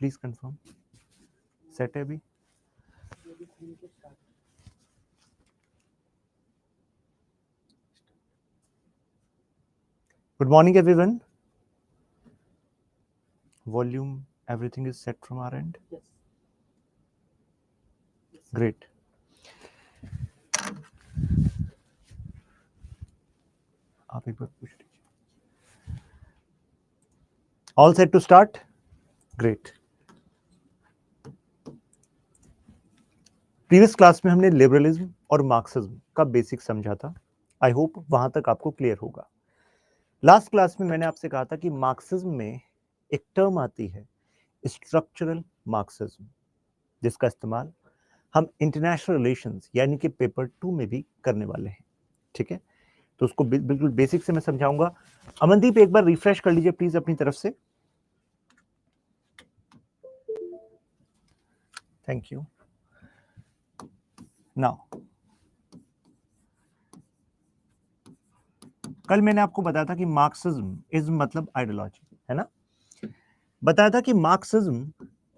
Please confirm. Set है अभी? Good morning everyone. Volume everything is set from our end? Yes. Great. आप एक बार पूछ लीजिए। All set to start? Great. Previous class में हमने लिबरलिज्म और मार्क्सिज्म का बेसिक समझा था। आई होप वहां तक आपको क्लियर होगा। लास्ट क्लास में मैंने आपसे कहा था कि मार्क्सिज्म में एक टर्म आती है स्ट्रक्चरल मार्क्सिज्म, जिसका इस्तेमाल हम इंटरनेशनल रिलेशंस यानी कि पेपर 2 में भी करने वाले हैं। ठीक है, तो उसको बिल्कुल बेसिक से मैं समझाऊंगा। अमनदीप एक बार रिफ्रेश कर लीजिए प्लीज अपनी तरफ से। Thank you. नाउ कल मैंने आपको बताया था कि मार्क्सिज्म इज मतलब आइडियोलॉजी, है ना। बताया था कि मार्क्सिज्म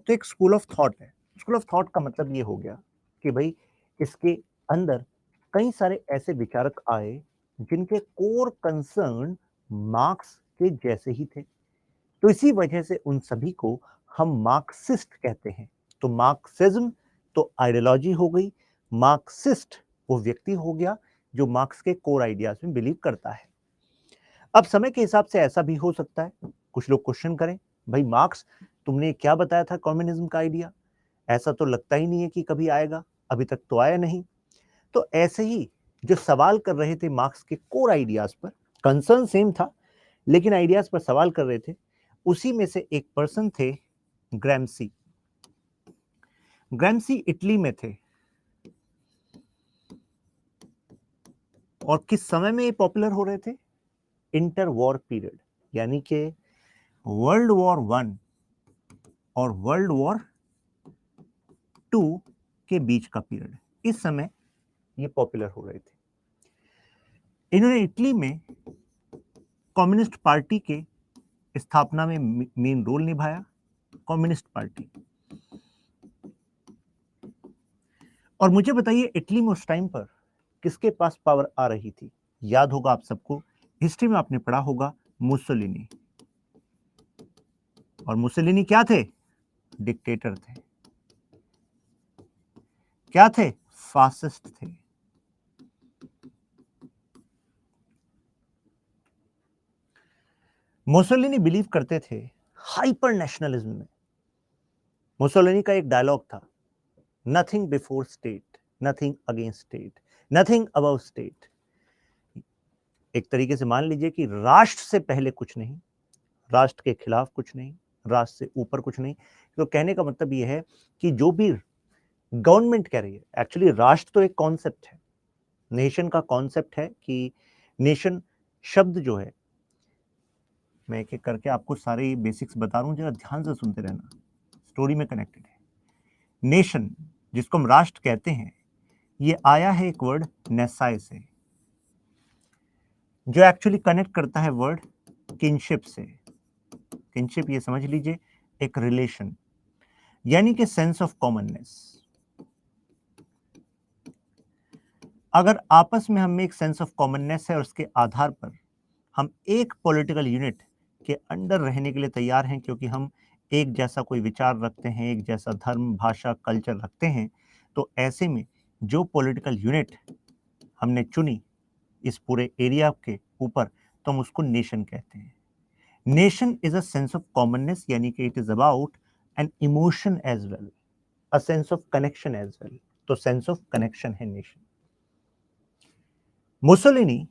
तो एक स्कूल ऑफ थॉट है। स्कूल ऑफ थॉट का मतलब ये हो गया कि भाई इसके अंदर कई सारे ऐसे विचारक आए जिनके कोर कंसर्न मार्क्स के जैसे ही थे, तो इसी वजह से उन सभी को हम मार्क्सिस्ट कहते हैं। तो मार्क्सिज्म तो आइडियोलॉजी हो गई, मार्क्सिस्ट वो व्यक्ति हो गया जो मार्क्स के कोर आइडियाज में बिलीव करता है। अब समय के हिसाब से ऐसा भी हो सकता है कुछ लोग क्वेश्चन करें, भाई मार्क्स तुमने क्या बताया था कम्युनिज्म का आइडिया, ऐसा तो लगता ही नहीं है कि कभी आएगा, अभी तक तो आया नहीं। तो ऐसे ही जो सवाल कर रहे थे मार्क्स के कोर आइडियाज पर, कंसर्न सेम था लेकिन आइडियाज पर सवाल कर रहे थे, उसी में से एक पर्सन थे ग्रैम्सी। ग्रैम्सी इटली में थे और किस समय में ये पॉपुलर हो रहे थे? इंटर वॉर पीरियड, यानी कि वर्ल्ड वॉर 1 और वर्ल्ड वॉर 2 के बीच का पीरियड, इस समय ये पॉपुलर हो रहे थे। इन्होंने इटली में कम्युनिस्ट पार्टी के स्थापना में मेन रोल निभाया, कम्युनिस्ट पार्टी। और मुझे बताइए इटली में उस टाइम पर किसके पास पावर आ रही थी? याद होगा आप सबको, हिस्ट्री में आपने पढ़ा होगा, मुसोलिनी। और मुसोलिनी क्या थे? डिक्टेटर थे। क्या थे? फासिस्ट थे। मुसोलिनी बिलीव करते थे हाइपर नेशनलिज्म में। मुसोलिनी का एक डायलॉग था, nothing before state, nothing against state, nothing above state. एक तरीके से मान लीजिए कि राष्ट्र से पहले कुछ नहीं, राष्ट्र के खिलाफ कुछ नहीं, राष्ट्र से ऊपर कुछ नहीं। तो कहने का मतलब यह है कि जो भी गवर्नमेंट कह रही है, एक्चुअली राष्ट्र तो एक कॉन्सेप्ट है, नेशन का कॉन्सेप्ट है कि नेशन शब्द जो है, मैं एक एक करके आपको सारे बेसिक्स बता रहा हूं, जरा ध्यान से सुनते रहना, स्टोरी में कनेक्टेड है। नेशन जिसको हम राष्ट्र कहते हैं, ये आया है एक वर्ड नेसाई से, जो एक्चुअली कनेक्ट करता है वर्ड किनशिप से। किनशिप ये समझ लीजिए एक रिलेशन, यानी कि सेंस ऑफ कॉमननेस। अगर आपस में हमें एक सेंस ऑफ कॉमननेस है और उसके आधार पर हम एक पॉलिटिकल यूनिट के अंडर रहने के लिए तैयार हैं, क्योंकि हम एक जैसा कोई विचार रखते हैं, एक जैसा धर्म, भाषा, कल्चर रखते हैं, तो ऐसे में जो पॉलिटिकल यूनिट हमने चुनी इस पूरे एरिया के ऊपर, तो हम उसको नेशन कहते हैं। Nation is a sense of commonness, यानी कि it is about an emotion as well, a sense of connection as well. तो सेंस ऑफ कनेक्शन है नेशन। मुसोलिनी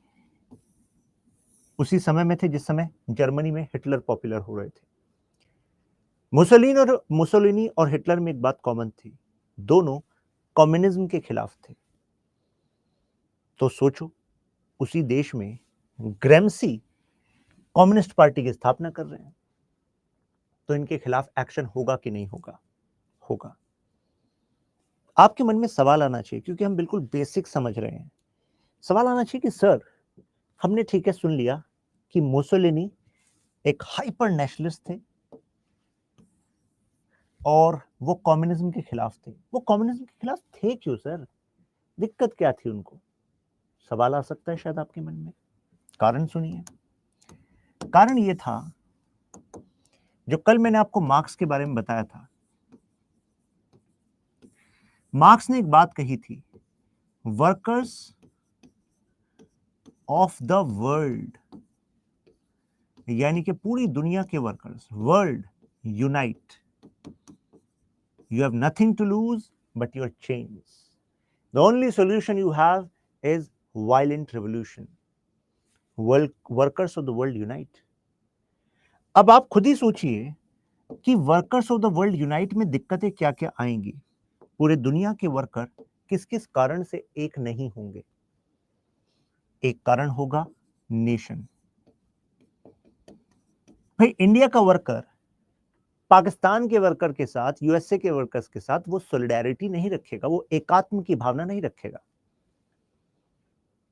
उसी समय में थे जिस समय जर्मनी में हिटलर पॉपुलर हो रहे थे। मुसोलिनी और हिटलर में एक बात कॉमन थी, दोनों कम्युनिज्म के खिलाफ थे। तो सोचो, उसी देश में ग्रैम्सी कम्युनिस्ट पार्टी की स्थापना कर रहे हैं, तो इनके खिलाफ एक्शन होगा कि नहीं होगा? होगा। आपके मन में सवाल आना चाहिए, क्योंकि हम बिल्कुल बेसिक समझ रहे हैं। सवाल आना चाहिए कि सर, हमने ठीक है सुन लिया कि मुसोलिनी एक हाइपर नेशनलिस्ट थे, और वो कम्युनिज्म के खिलाफ थे। वो कम्युनिज्म के खिलाफ थे क्यों सर? दिक्कत क्या थी उनको? सवाल आ सकता है शायद आपके मन में। कारण सुनिए। कारण ये था, जो कल मैंने आपको मार्क्स के बारे में बताया था। मार्क्स ने एक बात कही थी, वर्कर्स ऑफ द वर्ल्ड, यानी कि पूरी दुनिया के workers, world unite, you have nothing to lose but your change, the only solution you have is violent revolution, workers of the world unite. अब आप खुद ही सोचिए कि workers of the world unite में दिक्कतें क्या क्या आएंगी। पूरे दुनिया के वर्कर किस किस कारण से एक नहीं होंगे? एक कारण होगा नेशन। भाई इंडिया का वर्कर पाकिस्तान के वर्कर के साथ, यूएसए के वर्कर्स के साथ वो सॉलिडेरिटी नहीं रखेगा, वो एकात्म की भावना नहीं रखेगा।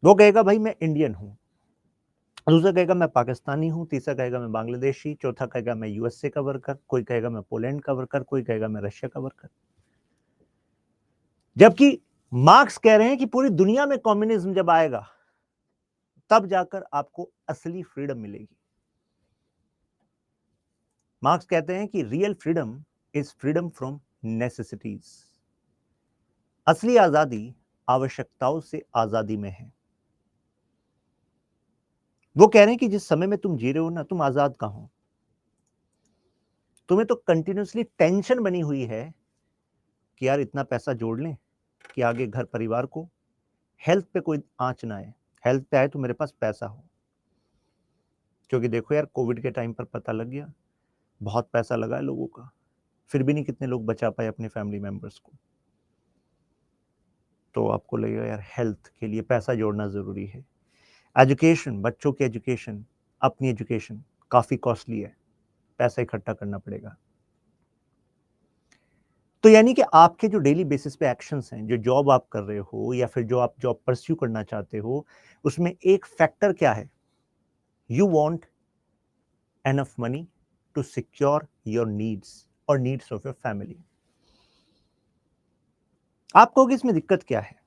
वो कहेगा भाई मैं इंडियन हूं, दूसरा कहेगा मैं पाकिस्तानी हूं, तीसरा कहेगा मैं बांग्लादेशी, चौथा कहेगा मैं यूएसए का वर्कर, कोई कहेगा मैं पोलैंड का वर्कर, कोई कहेगा मैं रशिया का वर्कर। जबकि मार्क्स कह रहे हैं कि पूरी दुनिया में कम्युनिज्म जब आएगा तब जाकर आपको असली फ्रीडम मिलेगी। मार्क्स कहते हैं कि real freedom is freedom from necessities. असली आजादी आवश्यकताओं से आजादी में है। वो कह रहे हैं कि जिस समय में तुम जी रहे हो ना, तुम आजाद कहां हो? तुम्हें तो कंटिन्यूसली टेंशन बनी हुई है कि यार इतना पैसा जोड़ लें कि आगे घर परिवार को हेल्थ पे कोई आंच ना आए, हेल्थ पे आए तो मेरे पास पैसा हो। क्योंकि देखो यार, कोविड के टाइम पर पता लग गया, बहुत पैसा लगा है लोगों का, फिर भी नहीं कितने लोग बचा पाए अपने फैमिली मेंबर्स को। तो आपको लगेगा यार हेल्थ के लिए पैसा जोड़ना जरूरी है। एजुकेशन, बच्चों की एजुकेशन, अपनी एजुकेशन काफी कॉस्टली है, पैसा इकट्ठा करना पड़ेगा। तो यानी कि आपके जो डेली बेसिस पे एक्शंस हैं, जो जॉब आप कर रहे हो या फिर जो आप जॉब परस्यू करना चाहते हो, उसमें एक फैक्टर क्या है? You want enough money to secure your needs और नीड्स ऑफ योर फैमिली। आप कहोगे इसमें दिक्कत क्या है?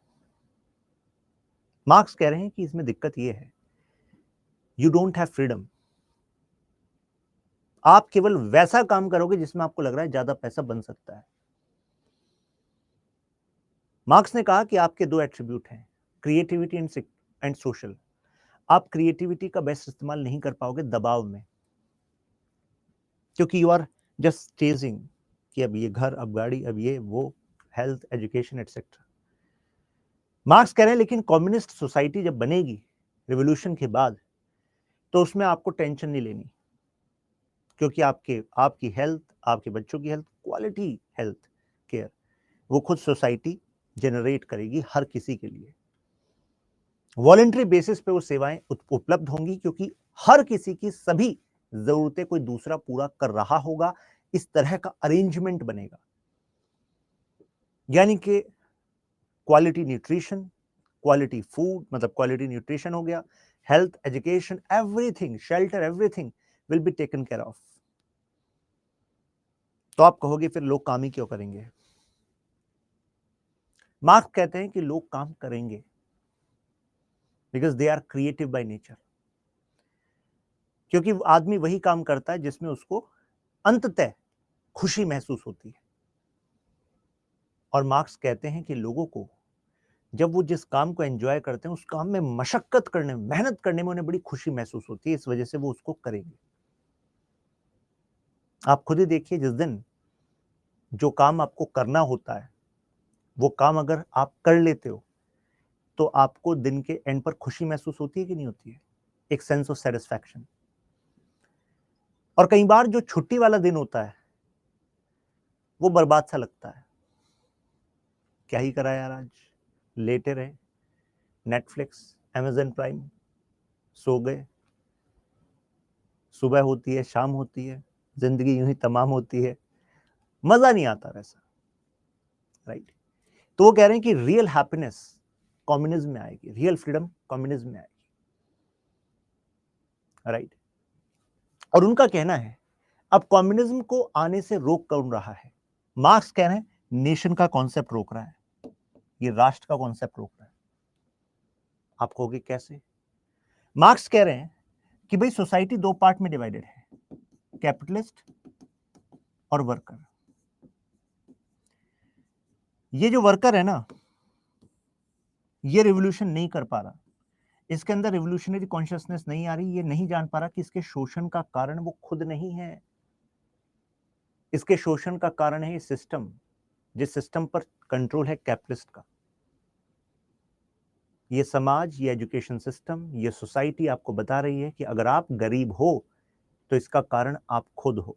मार्क्स कह रहे हैं कि इसमें दिक्कत यह है, यू डोंट हैव फ्रीडम। आप केवल वैसा काम करोगे जिसमें आपको लग रहा है ज्यादा पैसा बन सकता है। मार्क्स ने कहा कि आपके दो एट्रीब्यूट हैं, क्रिएटिविटी एंड सोशल। आप क्रिएटिविटी का बेस्ट इस्तेमाल नहीं कर पाओगे दबाव में, क्योंकि यू आर जस्ट चेजिंग कि अब ये घर, अब गाड़ी, अब ये वो, हेल्थ, एजुकेशन एटसेट्रा। मार्क्स कह रहे हैं लेकिन कम्युनिस्ट सोसाइटी जब बनेगी रिवॉल्यूशन के बाद, तो उसमें आपको टेंशन नहीं लेनी, क्योंकि आपकी हेल्थ, आपके बच्चों की हेल्थ, क्वालिटी हेल्थ केयर वो खुद सोसाइटी जनरेट करेगी हर किसी के लिए। वॉलंटरी बेसिस पे वो सेवाएं उपलब्ध होंगी, क्योंकि हर किसी की सभी जरूरतें कोई दूसरा पूरा कर रहा होगा, इस तरह का अरेंजमेंट बनेगा। यानी कि क्वालिटी न्यूट्रिशन, क्वालिटी फूड, मतलब क्वालिटी न्यूट्रिशन हो गया, health, education, everything, shelter, everything will be taken care of. तो आप कहोगे फिर लोग काम ही क्यों करेंगे? मार्क्स कहते हैं कि लोग काम करेंगे because they are creative by nature. क्योंकि आदमी वही काम करता है जिसमें उसको अंततः खुशी महसूस होती है। और मार्क्स कहते हैं कि लोगों को जब वो जिस काम को एंजॉय करते हैं, उस काम में मशक्कत करने में, मेहनत करने में उन्हें बड़ी खुशी महसूस होती है, इस वजह से वो उसको करेंगे। आप खुद ही देखिए, जिस दिन जो काम आपको करना होता है, वो काम अगर आप कर लेते हो तो आपको दिन के एंड पर खुशी महसूस होती है कि नहीं होती है? एक सेंस ऑफ सेटिस्फैक्शन। और कई बार जो छुट्टी वाला दिन होता है वो बर्बाद सा लगता है, क्या ही करा यार, आज लेटे रहे, नेटफ्लिक्स, अमेजन प्राइम, सो गए, सुबह होती है, शाम होती है, जिंदगी यूं ही तमाम होती है, मजा नहीं आता वैसा, राइट? तो वो कह रहे हैं कि रियल हैप्पीनेस कम्युनिज्म में आएगी, रियल फ्रीडम कम्युनिज्म में आएगी, राइट? और उनका कहना है अब कम्युनिज्म को आने से रोक कौन रहा है? मार्क्स कह रहे हैं नेशन का कॉन्सेप्ट रोक रहा है, ये राष्ट्र का कॉन्सेप्ट रोक रहा है। आप कहोगे कैसे? मार्क्स कह रहे हैं कि भाई सोसाइटी दो पार्ट में डिवाइडेड है, कैपिटलिस्ट और वर्कर। ये जो वर्कर है ना, ये रिवोल्यूशन नहीं कर पा रहा, इसके अंदर रिवोल्यूशनरी कॉन्शियसनेस नहीं आ रही, ये नहीं जान पा रहा कि इसके शोषण का कारण वो खुद नहीं है, इसके शोषण का कारण है ये सिस्टम, जिस सिस्टम पर कंट्रोल है कैपिटलिस्ट का। ये समाज, ये एजुकेशन सिस्टम, ये सोसाइटी आपको बता रही है कि अगर आप गरीब हो तो इसका कारण आप खुद हो,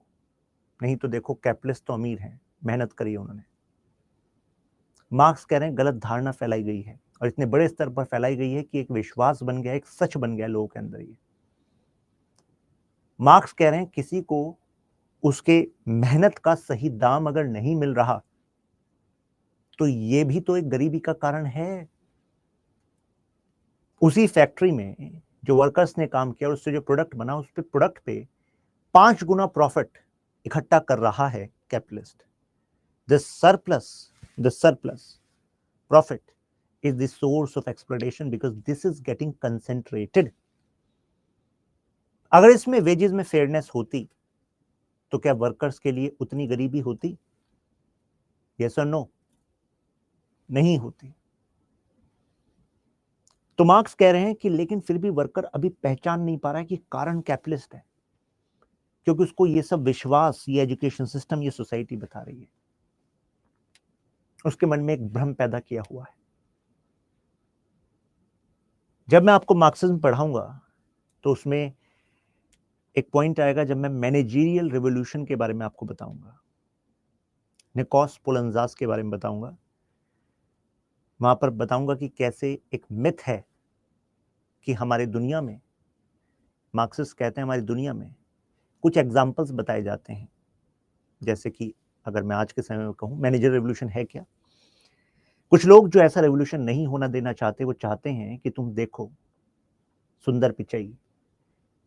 नहीं तो देखो कैपिटलिस्ट तो अमीर हैं, मेहनत करी है उन्होंने। मार्क्स कह रहे हैं गलत धारणा फैलाई गई है, और इतने बड़े स्तर पर फैलाई गई है कि एक विश्वास बन गया, एक सच बन गया लोगों के अंदर। ये मार्क्स कह रहे हैं किसी को उसके मेहनत का सही दाम अगर नहीं मिल रहा तो ये भी तो एक गरीबी का कारण है। उसी फैक्ट्री में जो वर्कर्स ने काम किया और उससे जो प्रोडक्ट बना, उस पे प्रोडक्ट पे 5 गुना प्रॉफिट इकट्ठा कर रहा है capitalist. The surplus profit is the source of exploitation because this is getting concentrated. अगर इसमें वेजेस में फेयरनेस होती तो क्या वर्कर्स के लिए उतनी गरीबी होती? यस और नो? नहीं होती। तो मार्क्स कह रहे हैं कि लेकिन फिर भी वर्कर अभी पहचान नहीं पा रहा है कि कारण कैपिटलिस्ट है, क्योंकि उसको ये सब विश्वास, ये एजुकेशन सिस्टम, ये सोसाइटी बता रही है। उसके मन में एक भ्रम पैदा किया हुआ है। जब मैं आपको मार्क्सिज्म पढ़ाऊंगा तो उसमें एक पॉइंट आएगा जब मैं मैनेजरियल रिवोल्यूशन के बारे में आपको बताऊंगा, निकोस पोलंजास के बारे में बताऊंगा। वहां पर बताऊंगा कि कैसे एक मिथ है कि हमारे दुनिया में, मार्क्सिस्ट कहते हैं हमारी दुनिया में कुछ एग्जाम्पल्स बताए जाते हैं, जैसे कि अगर मैं आज के समय में कहूं मैनेजर रिवोल्यूशन है क्या। कुछ लोग जो ऐसा रेवोल्यूशन नहीं होना देना चाहते, वो चाहते हैं कि तुम देखो सुंदर पिचई,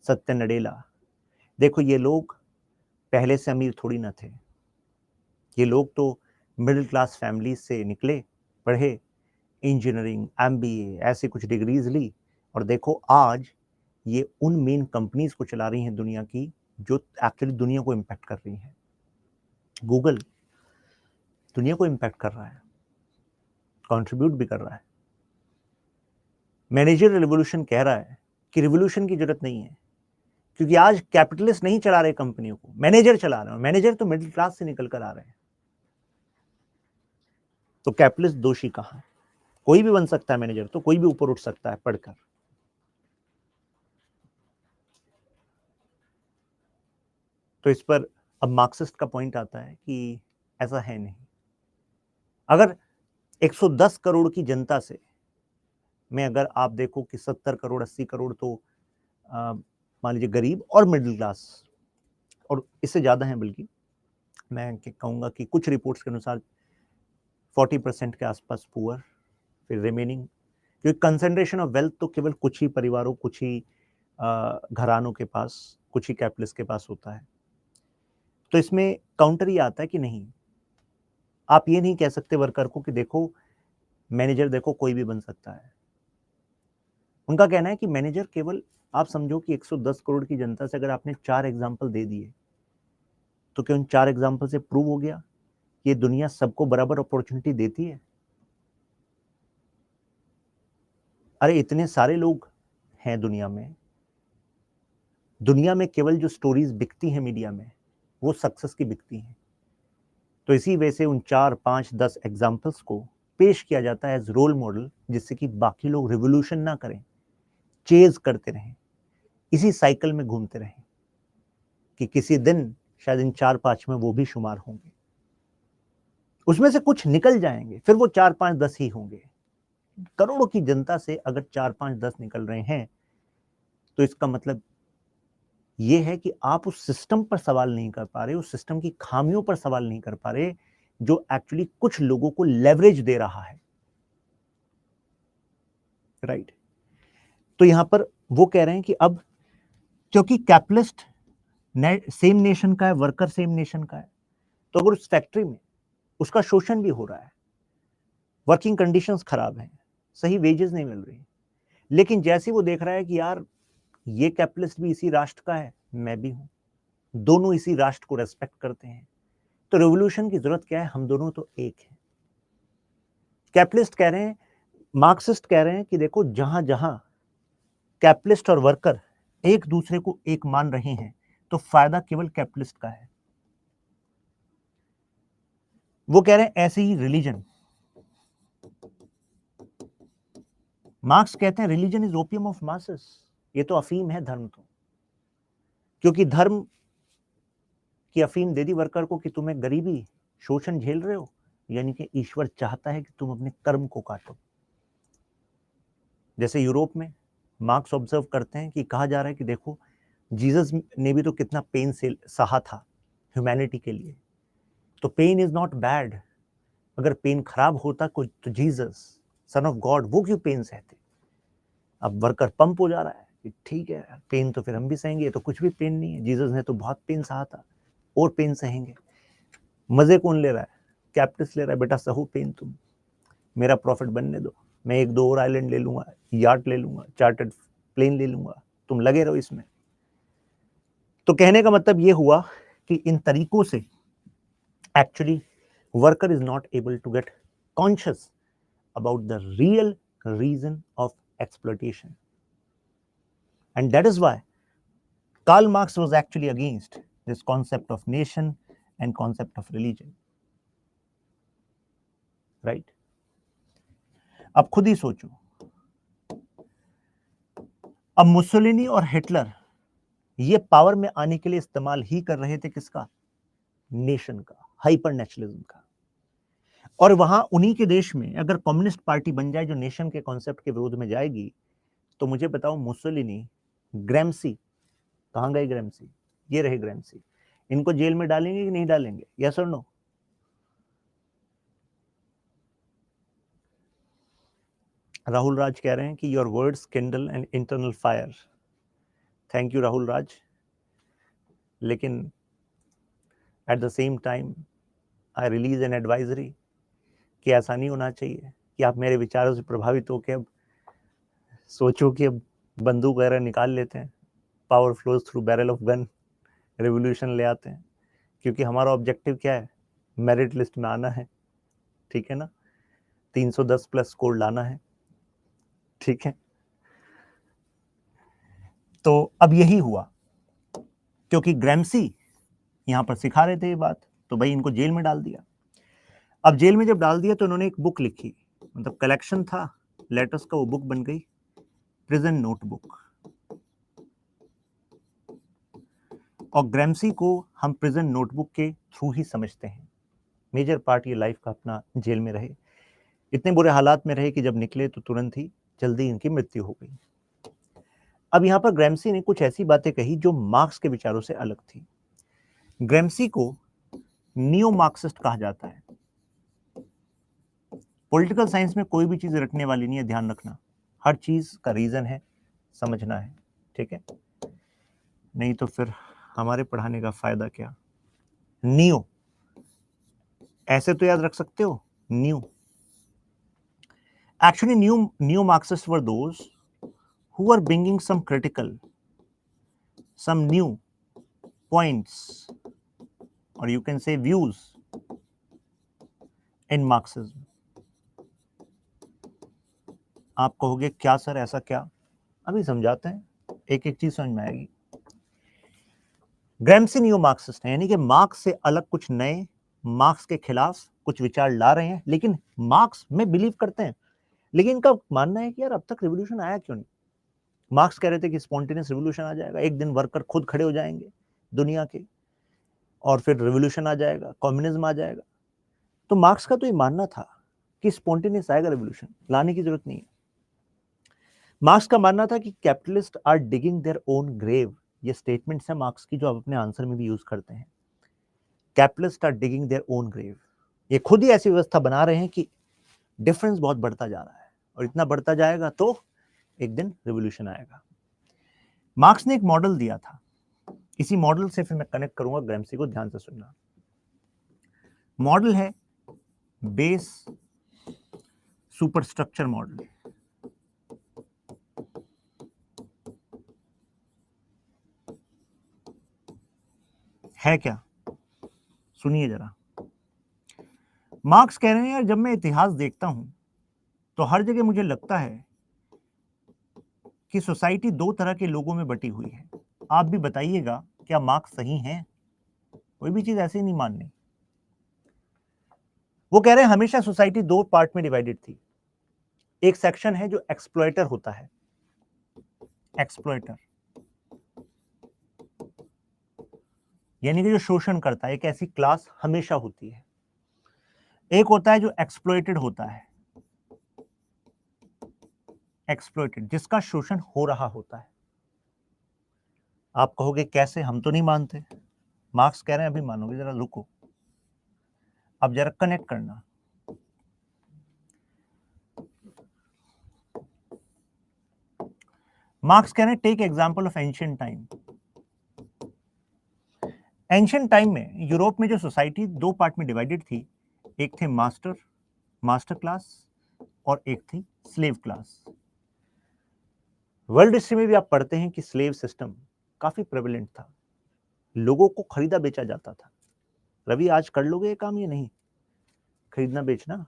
सत्य नडेला, देखो ये लोग पहले से अमीर थोड़ी ना थे, ये लोग तो मिडिल क्लास फैमिली से निकले, पढ़े, इंजीनियरिंग, एमबीए, ऐसी कुछ डिग्रीज ली, और देखो आज ये उन मेन कंपनीज को चला रही हैं दुनिया की जो एक्चुअली दुनिया को इम्पैक्ट कर रही हैं। गूगल दुनिया को इम्पैक्ट कर रहा है, कंट्रीब्यूट भी कर रहा है। मैनेजर रिवोल्यूशन कह रहा है कि रिवोल्यूशन की जरूरत नहीं है, क्योंकि आज कैपिटलिस्ट नहीं चला रहे कंपनियों को, मैनेजर चला रहे हैं। मैनेजर तो मिडिल क्लास से निकल कर आ रहे हैं। तो कैपिटलिस्ट दोषी कहां है? कोई भी बन सकता है मैनेजर, तो कोई भी ऊपर उठ सकता है पढ़कर। तो इस पर अब मार्क्सिस्ट का पॉइंट आता है कि ऐसा है नहीं। अगर 110 करोड़ की जनता से में अगर आप देखो कि 70 करोड़ 80 करोड़ तो मान लीजिए गरीब और मिडिल क्लास, और इससे ज़्यादा हैं, बल्कि मैं कहूँगा कि कुछ रिपोर्ट्स के अनुसार 40% के आसपास पुअर, फिर रिमेनिंग, क्योंकि कंसंट्रेशन ऑफ वेल्थ तो केवल कुछ ही परिवारों, कुछ ही घरानों के पास, कुछ ही कैपिटलिस्ट के पास होता है। तो इसमें काउंटर ये आता है कि नहीं, आप ये नहीं कह सकते वर्कर को कि देखो मैनेजर देखो कोई भी बन सकता है। उनका कहना है कि मैनेजर केवल, आप समझो कि 110 करोड़ की जनता से अगर आपने 4 एग्जाम्पल दे दिए तो क्या उन 4 एग्जाम्पल से प्रूव हो गया कि ये दुनिया सबको बराबर अपॉर्चुनिटी देती है? अरे इतने सारे लोग हैं दुनिया में केवल जो स्टोरीज बिकती हैं मीडिया में वो सक्सेस की बिकती हैं। तो इसी वजह से उन 4, 5, 10 एग्जाम्पल्स को पेश किया जाता है एज रोल मॉडल, जिससे कि बाकी लोग रिवोल्यूशन ना करें, चेज करते रहें, इसी साइकिल में घूमते रहें कि किसी दिन शायद इन 4-5 में वो भी शुमार होंगे, उसमें से कुछ निकल जाएंगे, फिर वो 4, 5, 10 ही होंगे। करोड़ों की जनता से अगर 4, 5, 10 निकल रहे हैं तो इसका मतलब ये है कि आप उस सिस्टम पर सवाल नहीं कर पा रहे, उस सिस्टम की खामियों पर सवाल नहीं कर पा रहे जो एक्चुअली कुछ लोगों को लेवरेज दे रहा है, राइट। तो यहां पर वो कह रहे हैं कि अब क्योंकि कैपिटलिस्ट सेम नेशन का है, वर्कर सेम नेशन का है, तो अगर उस फैक्ट्री में उसका शोषण भी हो रहा है, वर्किंग कंडीशंस खराब हैं, सही वेजेस नहीं मिल रही। लेकिन जैसे वो देख रहा है कि यार ये कैपिटलिस्ट भी इसी राष्ट्र का है, मैं भी हूं, दोनों इसी राष्ट्र को रेस्पेक्ट करते हैं, तो रेवोल्यूशन की जरूरत क्या है, हम दोनों तो एक हैं। कैपिटलिस्ट कह रहे हैं, मार्क्सिस्ट कह रहे हैं कि देखो जहां जहां कैपिटलिस्ट और वर्कर एक दूसरे को एक मान रहे हैं तो फायदा केवल कैपिटलिस्ट का है। वो कह रहे हैं ऐसे ही रिलीजन, मार्क्स कहते हैं religion is opium of masses, ये तो अफीम है धर्म, तो क्योंकि धर्म की अफीम दे दी वर्कर को कि तुम्हें गरीबी शोषण झेल रहे हो, यानी कि ईश्वर चाहता है कि तुम अपने कर्म को काटो। जैसे यूरोप में मार्क्स ऑब्जर्व करते हैं कि कहा जा रहा है कि देखो जीसस ने भी तो कितना पेन से सहा था ह्यूमैनिटी के लिए, तो पेन इज नॉट बैड। अगर पेन खराब होता कोई तो जीसस सन ऑफ गॉड वो क्यों पेन सहते। अब वर्कर पंप हो जा रहा है कि ठीक है पेन तो फिर हम भी सहेंगे, तो कुछ भी पेन नहीं है, जीसस ने तो बहुत पेन सहा था और पेन सहेंगे। मजे कौन ले रहा है, कैपिटलिस्ट ले रहा है, बेटा सहो पेन तुम, मेरा प्रॉफिट बनने दो, मैं एक दो और आइलैंड ले लूंगा, यार्ड ले लूंगा, चार्टर्ड प्लेन ले लूंगा, तुम लगे रहो इसमें। तो कहने का मतलब ये हुआ कि इन तरीकों से actually worker is not able to get conscious about the real reason of exploitation, and that is why Karl Marx was actually against this concept of nation and concept of religion, right? अब खुद ही सोचो, अब Mussolini और Hitler ये power में आने के लिए इस्तेमाल ही कर रहे थे किसका, नेशन का, हाइपर नेशनलिज्म का। और वहां उन्हीं के देश में अगर कम्युनिस्ट पार्टी बन जाए जो नेशन के कॉन्सेप्ट के विरोध में जाएगी, तो मुझे बताओ मुसोलिनी, ग्रैम्सी, कहां गए ग्रैम्सी, ये रहे ग्रैम्सी, इनको जेल में डालेंगे कि नहीं डालेंगे, यस और नो? राहुल राज कह रहे हैं कि your words kindle an internal fire. Thank you Rahul Raj, लेकिन at the same time I release an advisory कि ऐसा नहीं होना चाहिए कि आप मेरे विचारों से प्रभावित होकर अब सोचो कि अब बंदूक वगैरह निकाल लेते हैं, power flows through barrel of gun, revolution ले आते हैं, क्योंकि हमारा ऑब्जेक्टिव क्या है, मेरिट लिस्ट में आना है, ठीक है ना, 310 प्लस स्कोर लाना है, ठीक है। तो अब यही हुआ, क्योंकि ग्रैम्सी यहां पर सिखा रहे थे ये बात, तो भाई इनको जेल में डाल दिया। अब जेल में जब डाल दिया तो इन्होंने एक बुक लिखी, मतलब कलेक्शन था लेटर्स का, वो बुक बन गई प्रिजन नोटबुक। और ग्रैम्सी को हम प्रिजन नोटबुक के थ्रू ही समझते हैं। मेजर पार्ट ये लाइफ का अपना जेल में रहे, इतने बुरे हालात में रहे कि जब निकले तो तुरंत ही जल्दी इनकी मृत्यु हो गई। अब यहां पर ग्रैम्सी ने कुछ ऐसी बातें कही जो मार्क्स के विचारों से अलग थी। ग्रैम्सी को नियो मार्क्सिस्ट कहा जाता है। पॉलिटिकल साइंस में कोई भी चीज रटने वाली नहीं है, ध्यान रखना, हर चीज का रीजन है, समझना है, ठीक है, नहीं तो फिर हमारे पढ़ाने का फायदा क्या। नियो ऐसे तो याद रख सकते हो, new. Actually new Marxist were those who are bringing some critical, some new points, or you can say views in Marxism. आप कहोगे क्या सर ऐसा क्या, अभी समझाते हैं, एक एक चीज समझ में आएगी। ग्रैम्सी न्यू मार्क्सिस्ट है, यानी कि मार्क्स से अलग कुछ नए, मार्क्स के खिलाफ कुछ विचार ला रहे हैं, लेकिन मार्क्स में बिलीव करते हैं। लेकिन इनका मानना है कि यार अब तक रिवोल्यूशन आया क्यों नहीं। मार्क्स कह रहे थे कि स्पॉन्टेनियस रिवोल्यूशन आ जाएगा, एक दिन वर्कर खुद खड़े हो जाएंगे दुनिया के, और फिर रिवोल्यूशन आ जाएगा, कम्युनिज्म आ जाएगा। तो मार्क्स का तो ये मानना था कि स्पॉन्टेनियस आएगा रिवोल्यूशन, लाने की जरूरत नहीं है। मार्क्स का मानना था कि capitalist are digging their own grave, ये स्टेटमेंट्स है मार्क्स की जो आप अपने आंसर में भी यूज करते हैं। Capitalist are digging their own grave, ये खुद ही ऐसी व्यवस्था बना रहे हैं कि डिफरेंस बहुत बढ़ता जा रहा है, और इतना बढ़ता जाएगा तो एक दिन रिवोल्यूशन आएगा। मार्क्स ने एक मॉडल दिया था, इसी मॉडल से फिर मैं कनेक्ट करूंगा ग्रैम्सी को, ध्यान से सुनना। मॉडल है बेस सुपरस्ट्रक्चर मॉडल। है क्या? सुनिए जरा। मार्क्स कह रहे हैं यार, जब मैं इतिहास देखता हूं तो हर जगह मुझे लगता है कि सोसाइटी दो तरह के लोगों में बटी हुई है। आप भी बताइएगा क्या मार्क्स सही हैं? कोई भी चीज ऐसे ही नहीं माननी। वो कह रहे हैं हमेशा सोसाइटी दो पार्ट में डिवाइडेड थी। एक सेक्शन है जो एक्सप्लॉयटर होता है, एक्सप्लॉयटर यानी कि जो शोषण करता है, एक ऐसी क्लास हमेशा होती है। एक होता है जो एक्सप्लॉयटेड होता है, एक्सप्लॉयटेड जिसका शोषण हो रहा होता है। आप कहोगे कैसे, हम तो नहीं मानते। मार्क्स कह रहे हैं अभी मानोगे, जरा रुको, अब जरा कनेक्ट करना। मार्क्स कह रहे हैं take example of ancient time. Ancient time में यूरोप में जो सोसाइटी दो पार्ट में डिवाइडेड थी, एक थे मास्टर क्लास और एक थी स्लेव क्लास। वर्ल्ड हिस्ट्री में भी आप पढ़ते हैं कि स्लेव सिस्टम काफी प्रेवलेंट था, लोगों को खरीदा बेचा जाता था। रवि आज कर लोगे ये काम या नहीं? खरीदना बेचना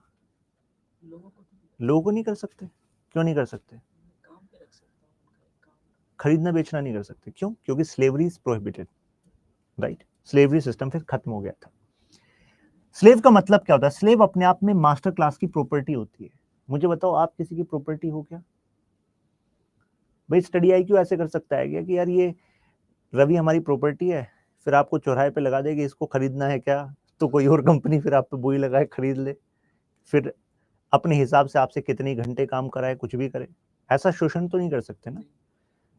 लोगों को नहीं कर सकते। क्यों नहीं कर सकते? खरीदना बेचना नहीं कर सकते, क्यों? क्योंकि slavery is prohibited, right? Slavery system फिर खत्म हो गया था। स्लेव का मतलब क्या होता है? स्लेव अपने आप में मास्टर क्लास की प्रॉपर्टी होती है। मुझे बताओ, आप किसी की प्रॉपर्टी हो क्या? भाई स्टडी आई क्यों ऐसे कर सकता है क्या कि यार ये रवि हमारी प्रॉपर्टी है, फिर आपको चौराहे पे लगा देगी, इसको खरीदना है क्या? तो कोई और कंपनी फिर आप पे बोई लगाए, खरीद ले, फिर अपने हिसाब से आपसे कितने घंटे काम कराए, कुछ भी करे। ऐसा शोषण तो नहीं कर सकते ना,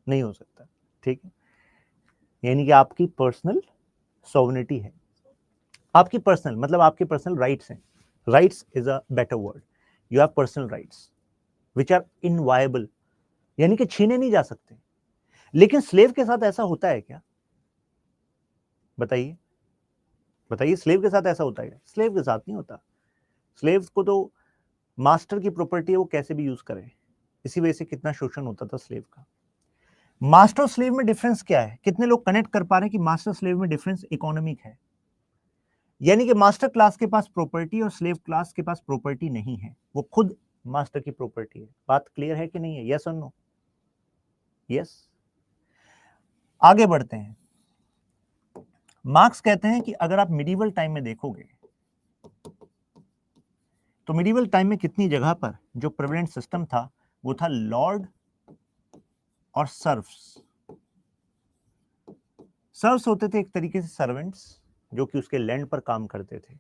नहीं हो सकता, ठीक है? यानी कि आपकी पर्सनल सॉवरेनिटी है, आपकी पर्सनल मतलब आपके पर्सनल राइट्स हैं। Rights is a better word. You have personal rights which are inviolable, यानी कि छीने नहीं जा सकते। लेकिन स्लेव के साथ ऐसा होता है क्या? बताइए बताइए, स्लेव के साथ ऐसा होता है क्या? स्लेव के साथ नहीं होता। स्लेव को तो मास्टर की प्रॉपर्टी है, वो कैसे भी यूज करे। इसी वजह से कितना शोषण होता था स्लेव का। मास्टर और स्लेव में डिफरेंस क्या है? कितने लोग कनेक्ट कर पा रहे हैं कि मास्टर स्लेव में डिफरेंस इकोनॉमिक है? यानी कि मास्टर क्लास के पास प्रॉपर्टी और स्लेव क्लास के पास प्रॉपर्टी नहीं है, वो खुद मास्टर की प्रॉपर्टी है। बात क्लियर है कि नहीं है? यस और नो? यस। आगे बढ़ते हैं। मार्क्स कहते हैं कि अगर आप मिडिवल टाइम में देखोगे तो मिडिवल टाइम में कितनी जगह पर जो प्रेवलेंट सिस्टम था वो था लॉर्ड और सर्व्स। सर्व्स होते थे एक तरीके से सर्वेंट्स जो कि उसके लैंड पर काम करते थे।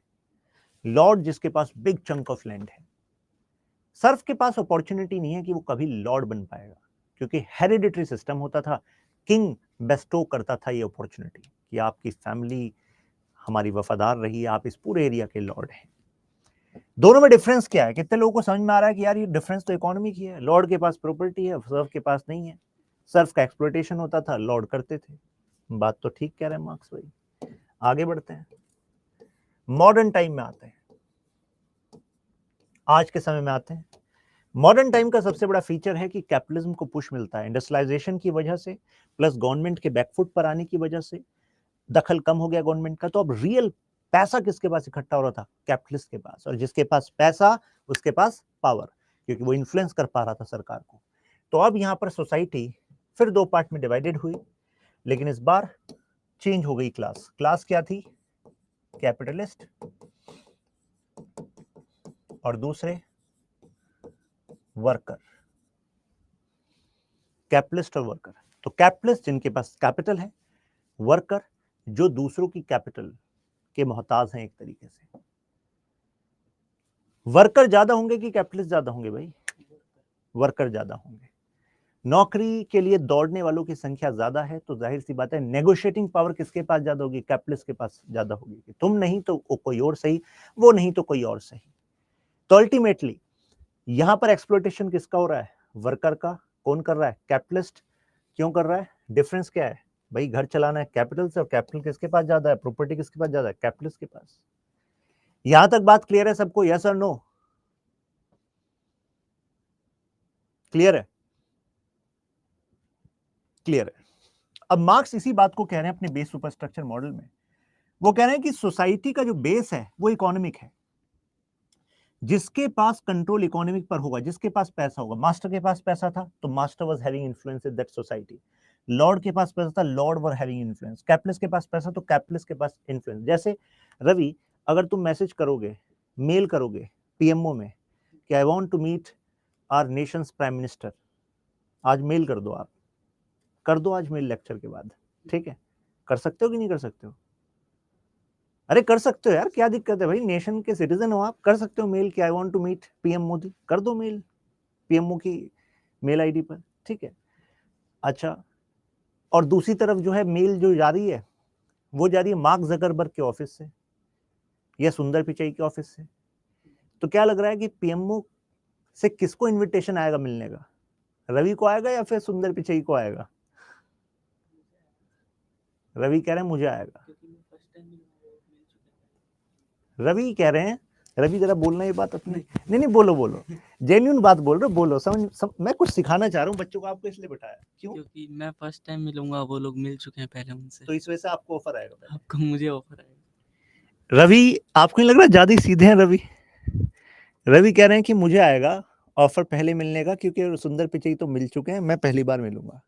लॉर्ड जिसके पास बिग चंक ऑफ लैंड है। सर्व के पास अपॉर्चुनिटी नहीं है कि वो कभी लॉर्ड बन पाएगा, क्योंकि हेरिडिटरी सिस्टम होता था। किंग बेस्टो करता था ये अपॉर्चुनिटी कि आपकी फैमिली हमारी वफादार रही, आप इस पूरे एरिया के लॉर्ड हैं। दोनों में डिफरेंस क्या है? कितने लोगों को समझ में आ रहा है कि यार ये डिफरेंस तो इकोनॉमिक ही है? लॉर्ड के पास प्रॉपर्टी है, सर्व के पास नहीं है। सर्व का एक्सप्लॉयटेशन होता था, लॉर्ड करते थे। बात तो ठीक कह रहे हैं मार्क्स भाई। आगे बढ़ते हैं, मॉडर्न टाइम में आते हैं, आज के समय में आते हैं। मॉडर्न टाइम का सबसे बड़ा फीचर है कि कैपिटलिज्म को पुश मिलता है इंडस्ट्रियलाइजेशन की वजह से, प्लस गवर्नमेंट के बैकफुट पर आने की वजह से। दखल कम हो गया गवर्नमेंट का, तो अब रियल पैसा किसके पास इकट्ठा हो रहा था? कैपिटलिस्ट के पास। और जिसके पास पैसा उसके पास पावर, क्योंकि वो इन्फ्लुएंस कर पा रहा था सरकार को। तो अब यहां पर सोसाइटी फिर दो पार्ट में डिवाइडेड हुई, लेकिन इस बार चेंज हो गई क्लास। क्लास क्या थी? कैपिटलिस्ट और दूसरे वर्कर। कैपिटलिस्ट और वर्कर। तो कैपिटलिस्ट जिनके पास कैपिटल है, वर्कर जो दूसरों की कैपिटल के मोहताज हैं एक तरीके से। वर्कर ज्यादा होंगे कि कैपिटलिस्ट ज्यादा होंगे भाई? वर्कर ज्यादा होंगे। नौकरी के लिए दौड़ने वालों की संख्या ज्यादा है, तो जाहिर सी बात है नेगोशिएटिंग पावर किसके पास ज्यादा होगी? कैपिटलिस्ट के पास ज्यादा होगी कि तुम नहीं तो कोई और सही, वो नहीं तो कोई और सही। तो अल्टीमेटली यहां पर एक्सप्लॉयटेशन किसका हो रहा है? वर्कर का। कौन कर रहा है? कैपिटलिस्ट। क्यों कर रहा है? डिफरेंस क्या है भाई? घर चलाना है कैपिटल से, और कैपिटल किसके पास ज्यादा है? प्रॉपर्टी किसके पास ज्यादा है? कैपिटलिस्ट के पास। यहां तक बात क्लियर है सबको? यस और नो? क्लियर है? क्लियर है। अब मार्क्स इसी बात को कह रहे हैं अपने बेस सुपरस्ट्रक्चर मॉडल में। वो कह रहे हैं कि सोसाइटी का जो बेस है वो इकोनॉमिक है। जिसके पास कंट्रोल इकोनॉमिक पर होगा, जिसके पास पैसा होगा, मास्टर के पास पैसा था तो master was having influence in that society. Lord के पास पैसा था, Lord were having influence. Capitalist के पास पैसा तो कैपिटलिस्ट के पास इन्फ्लुएंस। जैसे रवि, अगर तुम मैसेज करोगे, मेल करोगे पीएमओ में कि I want to meet our nation's prime minister, आज मेल कर दो, आप कर दो आज मेल लेक्चर के बाद, ठीक है? कर सकते हो कि नहीं कर सकते हो? अरे कर सकते हो यार, क्या दिक्कत है भाई? नेशन के सिटीजन हो आप, कर सकते हो मेल कि I want to meet PM Modi, कर दो मेल पीएमओ की मेल आईडी पर, ठीक है? अच्छा, और दूसरी तरफ जो है मेल जो जा रही है वो जा रही है मार्क जकरबर्ग के ऑफिस से या सुंदर पिचाई के ऑफिस से। तो क्या लग रहा है कि पीएमओ से किसको इनविटेशन आएगा मिलने का? रवि को आएगा या फिर सुंदर पिचाई को आएगा? रवि कह रहे हैं मुझे आएगा। रवि कह रहे हैं, रवि जरा बोलना ये बात अपनी, नहीं नहीं बोलो बोलो, जेन्युइन बात बोल रहे हो, बोलो। मैं कुछ सिखाना चाह रहा हूँ बच्चों को, आपको इसलिए बिठाया। क्यों? क्योंकि मैं फर्स्ट टाइम मिलूंगा, वो लोग मिल चुके हैं पहले उनसे, तो इस वजह से आपको ऑफर आएगा पहले। आपको मुझे ऑफर आएगा। रवि, आपको नहीं लग रहा ज्यादा सीधे हैं रवि? रवि कह रहे हैं कि मुझे आएगा ऑफर पहले मिलने का, क्योंकि सुंदर पिचाई तो मिल चुके हैं, मैं पहली बार मिलूंगा।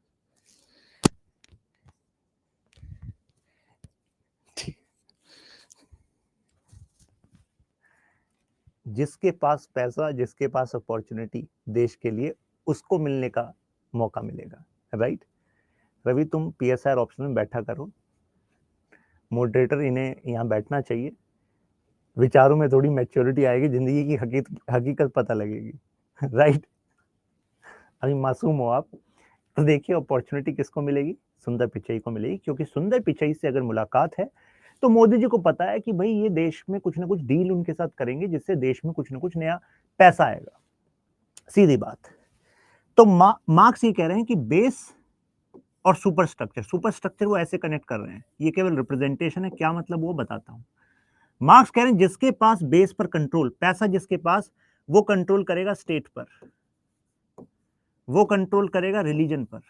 जिसके पास पैसा, जिसके पास अपॉर्चुनिटी देश के लिए, उसको मिलने का मौका मिलेगा, राइट? रवि तुम पीएसआर ऑप्शन में बैठा करो, मॉडरेटर इन्हें यहाँ बैठना चाहिए, विचारों में थोड़ी मैच्योरिटी आएगी, जिंदगी की हकीकत पता लगेगी, राइट? अभी मासूम हो आप, तो देखिए अपॉर्चुनिटी किसको मिलेगी? सुंदर पिचाई को मिलेगी, क्योंकि सुंदर पिचाई से अगर मुलाकात है तो मोदी जी को पता है कि भाई ये देश में कुछ ना कुछ डील उनके साथ करेंगे जिससे देश में कुछ ना कुछ नया पैसा आएगा, सीधी बात। तो मार्क्स ये कह रहे हैं कि बेस और सुपर स्ट्रक्चर वो ऐसे कनेक्ट कर रहे हैं, ये केवल रिप्रेजेंटेशन है, क्या मतलब वो बताता हूं। मार्क्स कह रहे हैं जिसके पास बेस पर कंट्रोल, पैसा जिसके पास, वो कंट्रोल करेगा स्टेट पर, वो कंट्रोल करेगा रिलीजन पर,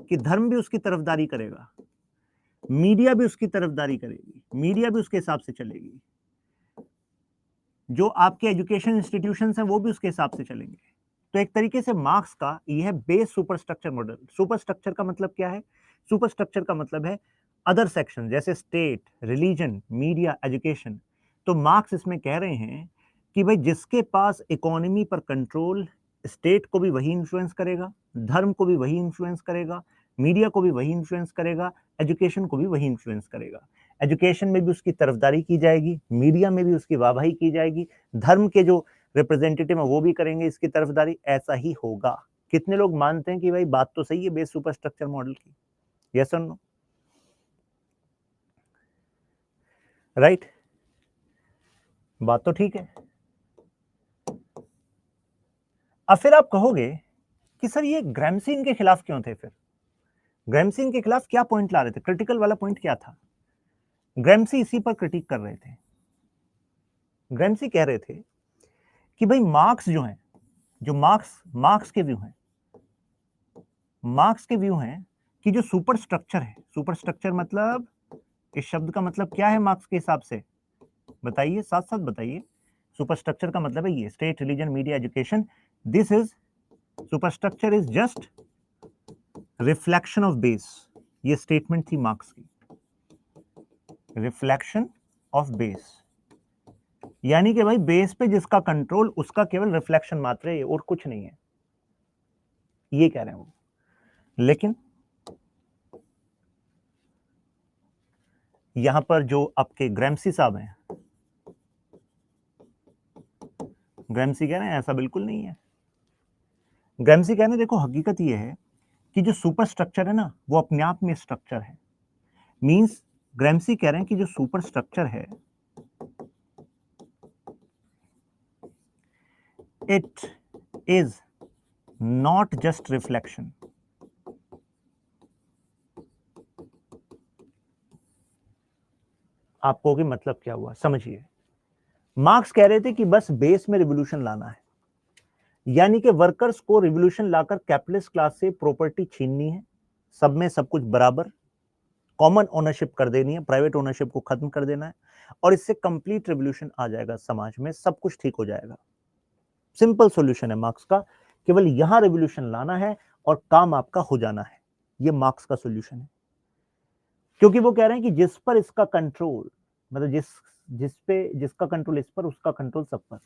कि धर्म भी उसकी तरफदारी करेगा, मीडिया भी उसकी तरफदारी करेगी, मीडिया भी उसके हिसाब से चलेगी, जो आपके एजुकेशन इंस्टीट्यूशंस हैं वो भी उसके हिसाब से चलेंगे। तो एक तरीके से मार्क्स का यह है base super structure model. Super structure का मतलब क्या है? सुपर स्ट्रक्चर का मतलब है अदर सेक्शन, जैसे स्टेट, रिलीजन, मीडिया, एजुकेशन। तो मार्क्स इसमें कह रहे हैं कि भाई जिसके पास इकोनॉमी पर कंट्रोल, स्टेट को भी वही इन्फ्लुएंस करेगा, धर्म को भी वही इन्फ्लुएंस करेगा, मीडिया को भी वही इन्फ्लुएंस करेगा, एजुकेशन को भी वही इन्फ्लुएंस करेगा। एजुकेशन में भी उसकी तरफदारी की जाएगी, मीडिया में भी उसकी वाहवाही की जाएगी, धर्म के जो रिप्रेजेंटेटिव है वो भी करेंगे इसकी तरफदारी, ऐसा ही होगा। कितने लोग मानते हैं कि भाई बात तो सही है बेस सुपर स्ट्रक्चर मॉडल की? यस और नो? राइट? बात तो ठीक है। अब फिर आप कहोगे कि सर ये ग्रैमसी इनके खिलाफ क्यों थे? फिर ग्रैमसी इनके खिलाफ क्या पॉइंट ला रहे थे? क्रिटिकल वाला पॉइंट क्या था? ग्रैमसी इसी पर क्रिटिक कर रहे थे। ग्रैमसी कह रहे थे कि भाई मार्क्स जो हैं, जो मार्क्स के व्यू हैं, मार्क्स के व्यू हैं कि जो सुपर स्ट्रक्चर है, सुपर स्ट्रक्चर मतलब, इस शब्द का मतलब क्या है मार्क्स के हिसाब से? बताइए, साथ साथ बताइए। सुपर स्ट्रक्चर का मतलब है ये state, religion, media, education. This is, super structure is just reflection of base. ये स्टेटमेंट थी मार्क्स की, रिफ्लेक्शन ऑफ बेस, यानी कि भाई बेस पे जिसका कंट्रोल उसका केवल रिफ्लेक्शन मात्र है और कुछ नहीं है, ये कह रहे हैं वो। लेकिन यहां पर जो आपके ग्रैमसी साहब हैं, ग्रैमसी कह रहे हैं ऐसा बिल्कुल नहीं है। ग्रैमसी कह रहे हैं देखो हकीकत ये है कि जो सुपर स्ट्रक्चर है ना वो अपने आप में स्ट्रक्चर है। मींस ग्रैमसी कह रहे हैं कि जो सुपर स्ट्रक्चर है, it is not just reflection. आपको कि मतलब क्या हुआ समझिए। मार्क्स कह रहे थे कि बस बेस में रिवोल्यूशन लाना है, यानी कि वर्कर्स को रिवोल्यूशन लाकर कैपिटलिस्ट क्लास से प्रॉपर्टी छीननी है, सब में सब कुछ बराबर, कॉमन ओनरशिप कर देनी है, प्राइवेट ओनरशिप को खत्म कर देना है, और इससे कंप्लीट रिवोल्यूशन आ जाएगा समाज में, सब कुछ ठीक हो जाएगा। सिंपल सॉल्यूशन है मार्क्स का, केवल यहां रिवोल्यूशन लाना है और काम आपका हो जाना है। ये मार्क्स का सॉल्यूशन है, क्योंकि वो कह रहे हैं कि जिस पर इसका कंट्रोल, मतलब जिसका कंट्रोल इस पर, उसका कंट्रोल सब पर।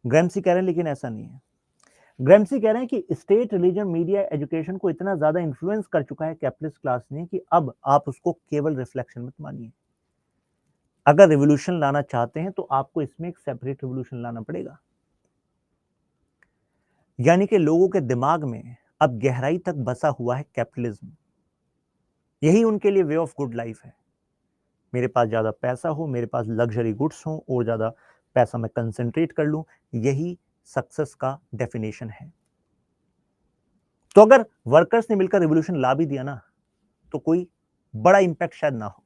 ग्रैम्सी कह रहे हैं लेकिन ऐसा नहीं है। ग्रैम्सी कह रहे हैं कि स्टेट, रिलीजन, मीडिया, एजुकेशन को इतना ज्यादा इन्फ्लुएंस कर चुका है कैपिटलिस्ट क्लास ने कि अब आप उसको केवल रिफ्लेक्शन मत मानिए। अगर रिवोल्यूशन लाना चाहते हैं तो आपको इसमें एक सेपरेट रिवोल्यूशन लाना पड़ेगा। यानी कि लोगों के दिमाग में अब गहराई तक बसा हुआ है कैपिटलिज्म, यही उनके लिए वे ऑफ गुड लाइफ है। मेरे पास ज्यादा पैसा हो, मेरे पास लग्जरी गुड्स हो, और ज्यादा पैसा मैं कंसंट्रेट कर लूं, यही सक्सेस का डेफिनेशन है। तो अगर वर्कर्स ने मिलकर रिवोल्यूशन ला भी दिया ना, तो कोई बड़ा इंपैक्ट शायद ना हो,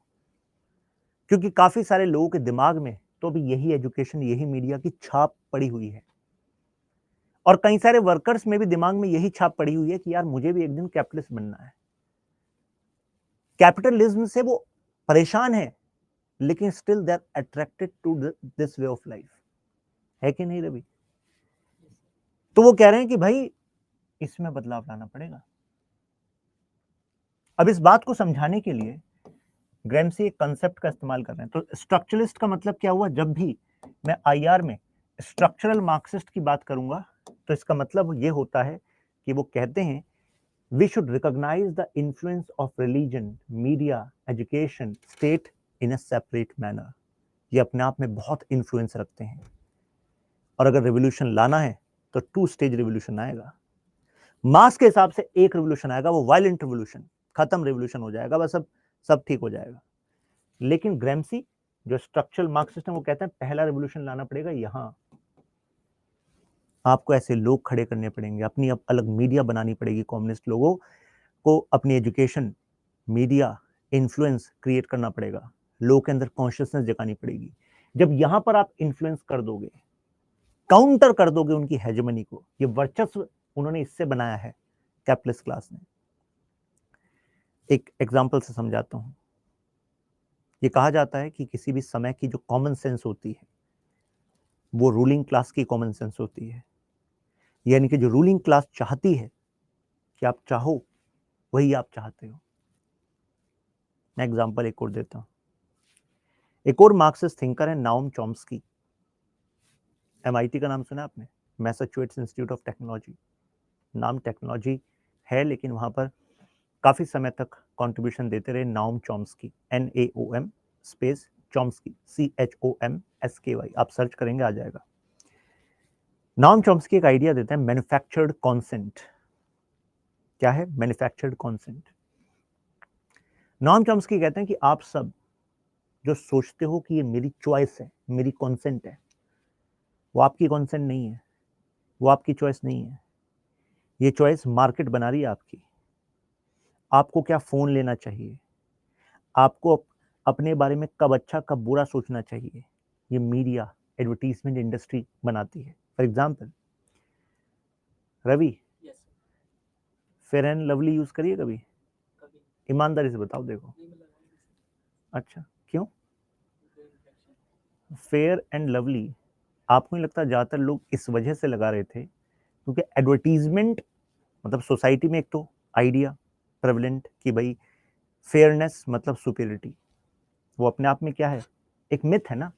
क्योंकि काफी सारे लोगों के दिमाग में तो अभी यही एजुकेशन, यही मीडिया की छाप पड़ी हुई है, और कई सारे वर्कर्स में भी दिमाग में यही छाप पड़ी हुई है कि यार मुझे भी एक दिन कैपिटलिस्ट बनना है। कैपिटलिज्म से वो परेशान है, लेकिन still they are attracted to this way of life, है कि नहीं रवि? तो वो कह रहे हैं कि भाई इसमें बदलाव लाना पड़ेगा। अब इस बात को समझाने के लिए ग्रैम्सी एक कंसेप्ट का इस्तेमाल कर रहे हैं। तो स्ट्रक्चरलिस्ट का मतलब क्या हुआ? जब भी मैं आईआर में स्ट्रक्चरल मार्क्सिस्ट की बात करूंगा तो इसका मतलब ये होता है कि वो कहते हैं we should recognise the influence of religion, media, education, state in a separate manner. ये अपने आप में बहुत इन्फ्लुएंस रखते हैं, और अगर रिवोल्यूशन लाना है तो 2 स्टेज रिवोल्यूशन आएगा। मास के हिसाब से एक रिवोल्यूशन आएगा, वो वायलेंट रिवोल्यूशन, खत्म रिवोल्यूशन हो जाएगा, बस सब ठीक हो जाएगा। लेकिन ग्रैम्सी जो स्ट्रक्चरल मार्क्सिस्ट है वो कहते हैं पहला रिवोल्यूशन लाना पड़ेगा यहां, आपको ऐसे लोग खड़े करने पड़ेंगे, अपनी अब अलग मीडिया बनानी पड़ेगी, कम्युनिस्ट लोगों को अपनी एजुकेशन, मीडिया, इन्फ्लुएंस क्रिएट करना पड़ेगा, लोगों के अंदर कॉन्शियसनेस जगानी पड़ेगी। जब यहां पर आप इन्फ्लुएंस कर दोगे, काउंटर कर दोगे उनकी हेजेमनी को, ये वर्चस्व उन्होंने इससे बनाया है कैपिटलिस्ट क्लास ने। एक एग्जांपल से समझाता हूं। ये कहा जाता है कि किसी भी समय की जो कॉमन सेंस होती है वो रूलिंग क्लास की कॉमन सेंस होती है, यानी कि जो रूलिंग क्लास चाहती है कि आप चाहो वही आप चाहते हो। मैं एग्जांपल एक और देता हूं। एक और मार्क्सिस्ट थिंकर है नाओम चॉम्स्की। एमआईटी का नाम सुना आपने? Massachusetts institute of technology. नाम टेक्नोलॉजी है, लेकिन वहां पर काफी समय तक कंट्रीब्यूशन देते रहे Noam Chomsky, NAOM space Chomsky, CHOMSKY। आप सर्च करेंगे आ जाएगा। नाओम चॉम्स्की एक आइडिया देते हैं, मैन्युफैक्चर्ड कॉन्सेंट। क्या है मैन्युफैक्चर्ड कॉन्सेंट? नाओम चॉम्स्की कहते हैं कि आप सब जो सोचते हो कि ये मेरी चॉइस है, मेरी कॉन्सेंट है, वो आपकी कॉन्सेंट नहीं है, वो आपकी चॉइस नहीं है। ये चॉइस मार्केट बना रही है आपकी। आपको क्या फोन लेना चाहिए, आपको अपने बारे में कब अच्छा कब बुरा सोचना चाहिए, ये मीडिया, एडवर्टीजमेंट इंडस्ट्री बनाती है। For example Ravi, Fair and Lovely use करिए कभी? ईमानदारी से बताओ। देखो, अच्छा क्यों? फेयर एंड लवली आपको नहीं लगता ज्यादातर लोग इस वजह से लगा रहे थे क्योंकि एडवर्टीजमेंट, मतलब सोसाइटी में एक तो आइडिया प्रेवलेंट कि भाई फेयरनेस मतलब सुपीरियरिटी, वो अपने आप में क्या है, एक मिथ है ना।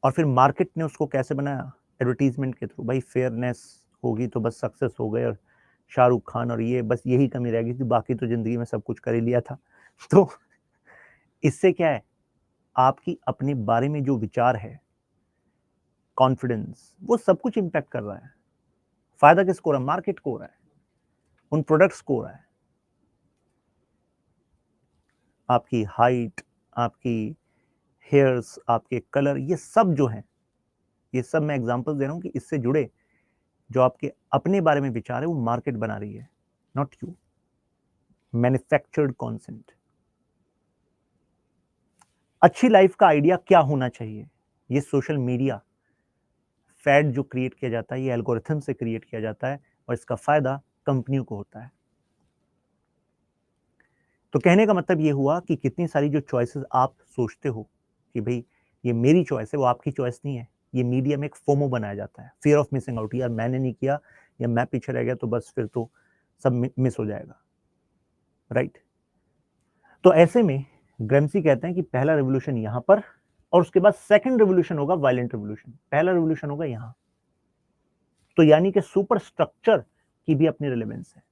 और फिर मार्केट ने उसको कैसे बनाया? एडवर्टीजमेंट के थ्रू, भाई फेयरनेस होगी तो बस सक्सेस हो गए, और शाहरुख खान और ये बस यही कमी रह गई थी, बाकी तो जिंदगी में सब कुछ कर ही लिया था। तो इससे क्या है, आपकी अपने बारे में जो विचार है, कॉन्फिडेंस, वो सब कुछ इंपैक्ट कर रहा है। फायदा किसको हो रहा है? मार्केट को हो रहा है, उन प्रोडक्ट्स को हो रहा है। आपकी हाइट, आपकी हेयर्स, आपके कलर, ये सब जो है, ये सब मैं एग्जांपल दे रहा हूं कि इससे जुड़े जो आपके अपने बारे में विचार है वो मार्केट बना रही है, नॉट यू। Manufactured consent. अच्छी लाइफ का आइडिया क्या होना चाहिए? ये सोशल मीडिया फैड जो क्रिएट किया जाता है, ये एल्गोरिथम से क्रिएट किया जाता है और इसका फायदा कंपनियों को होता है। तो कहने का मतलब ये हुआ कि कितनी सारी जो चॉइसेस आप सोचते हो कि भाई ये मेरी चॉइस है, वो आपकी चॉइस नहीं है। ये मीडिया में एक फोमो बनाया जाता है, फियर ऑफ मिसिंग आउट। यार मैंने नहीं किया या मैं पीछे रह गया तो बस फिर तो सब मिस हो जाएगा, राइट? तो ऐसे में ग्रैम्सी कहते हैं कि पहला रेवोल्यूशन यहां पर और उसके बाद सेकंड रेवोल्यूशन होगा वायलेंट रेवोल्यूशन। पहला रेवोल्यूशन होगा यहां। तो यानी कि सुपर स्ट्रक्चर की भी अपनी रिलेवेंस है,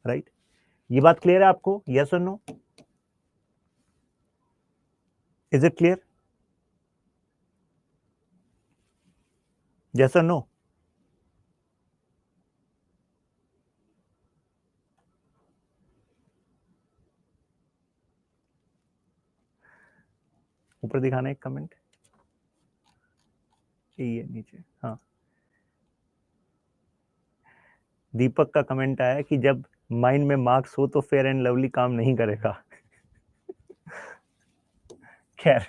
राइट? ये बात क्लियर है आपको? यस और no? Is it clear? Yes और नो? ऊपर दिखाना एक कमेंट, ये नीचे। हाँ, दीपक का कमेंट आया कि जब माइंड में मार्क्स हो तो फेयर एंड लवली काम नहीं करेगा। खैर,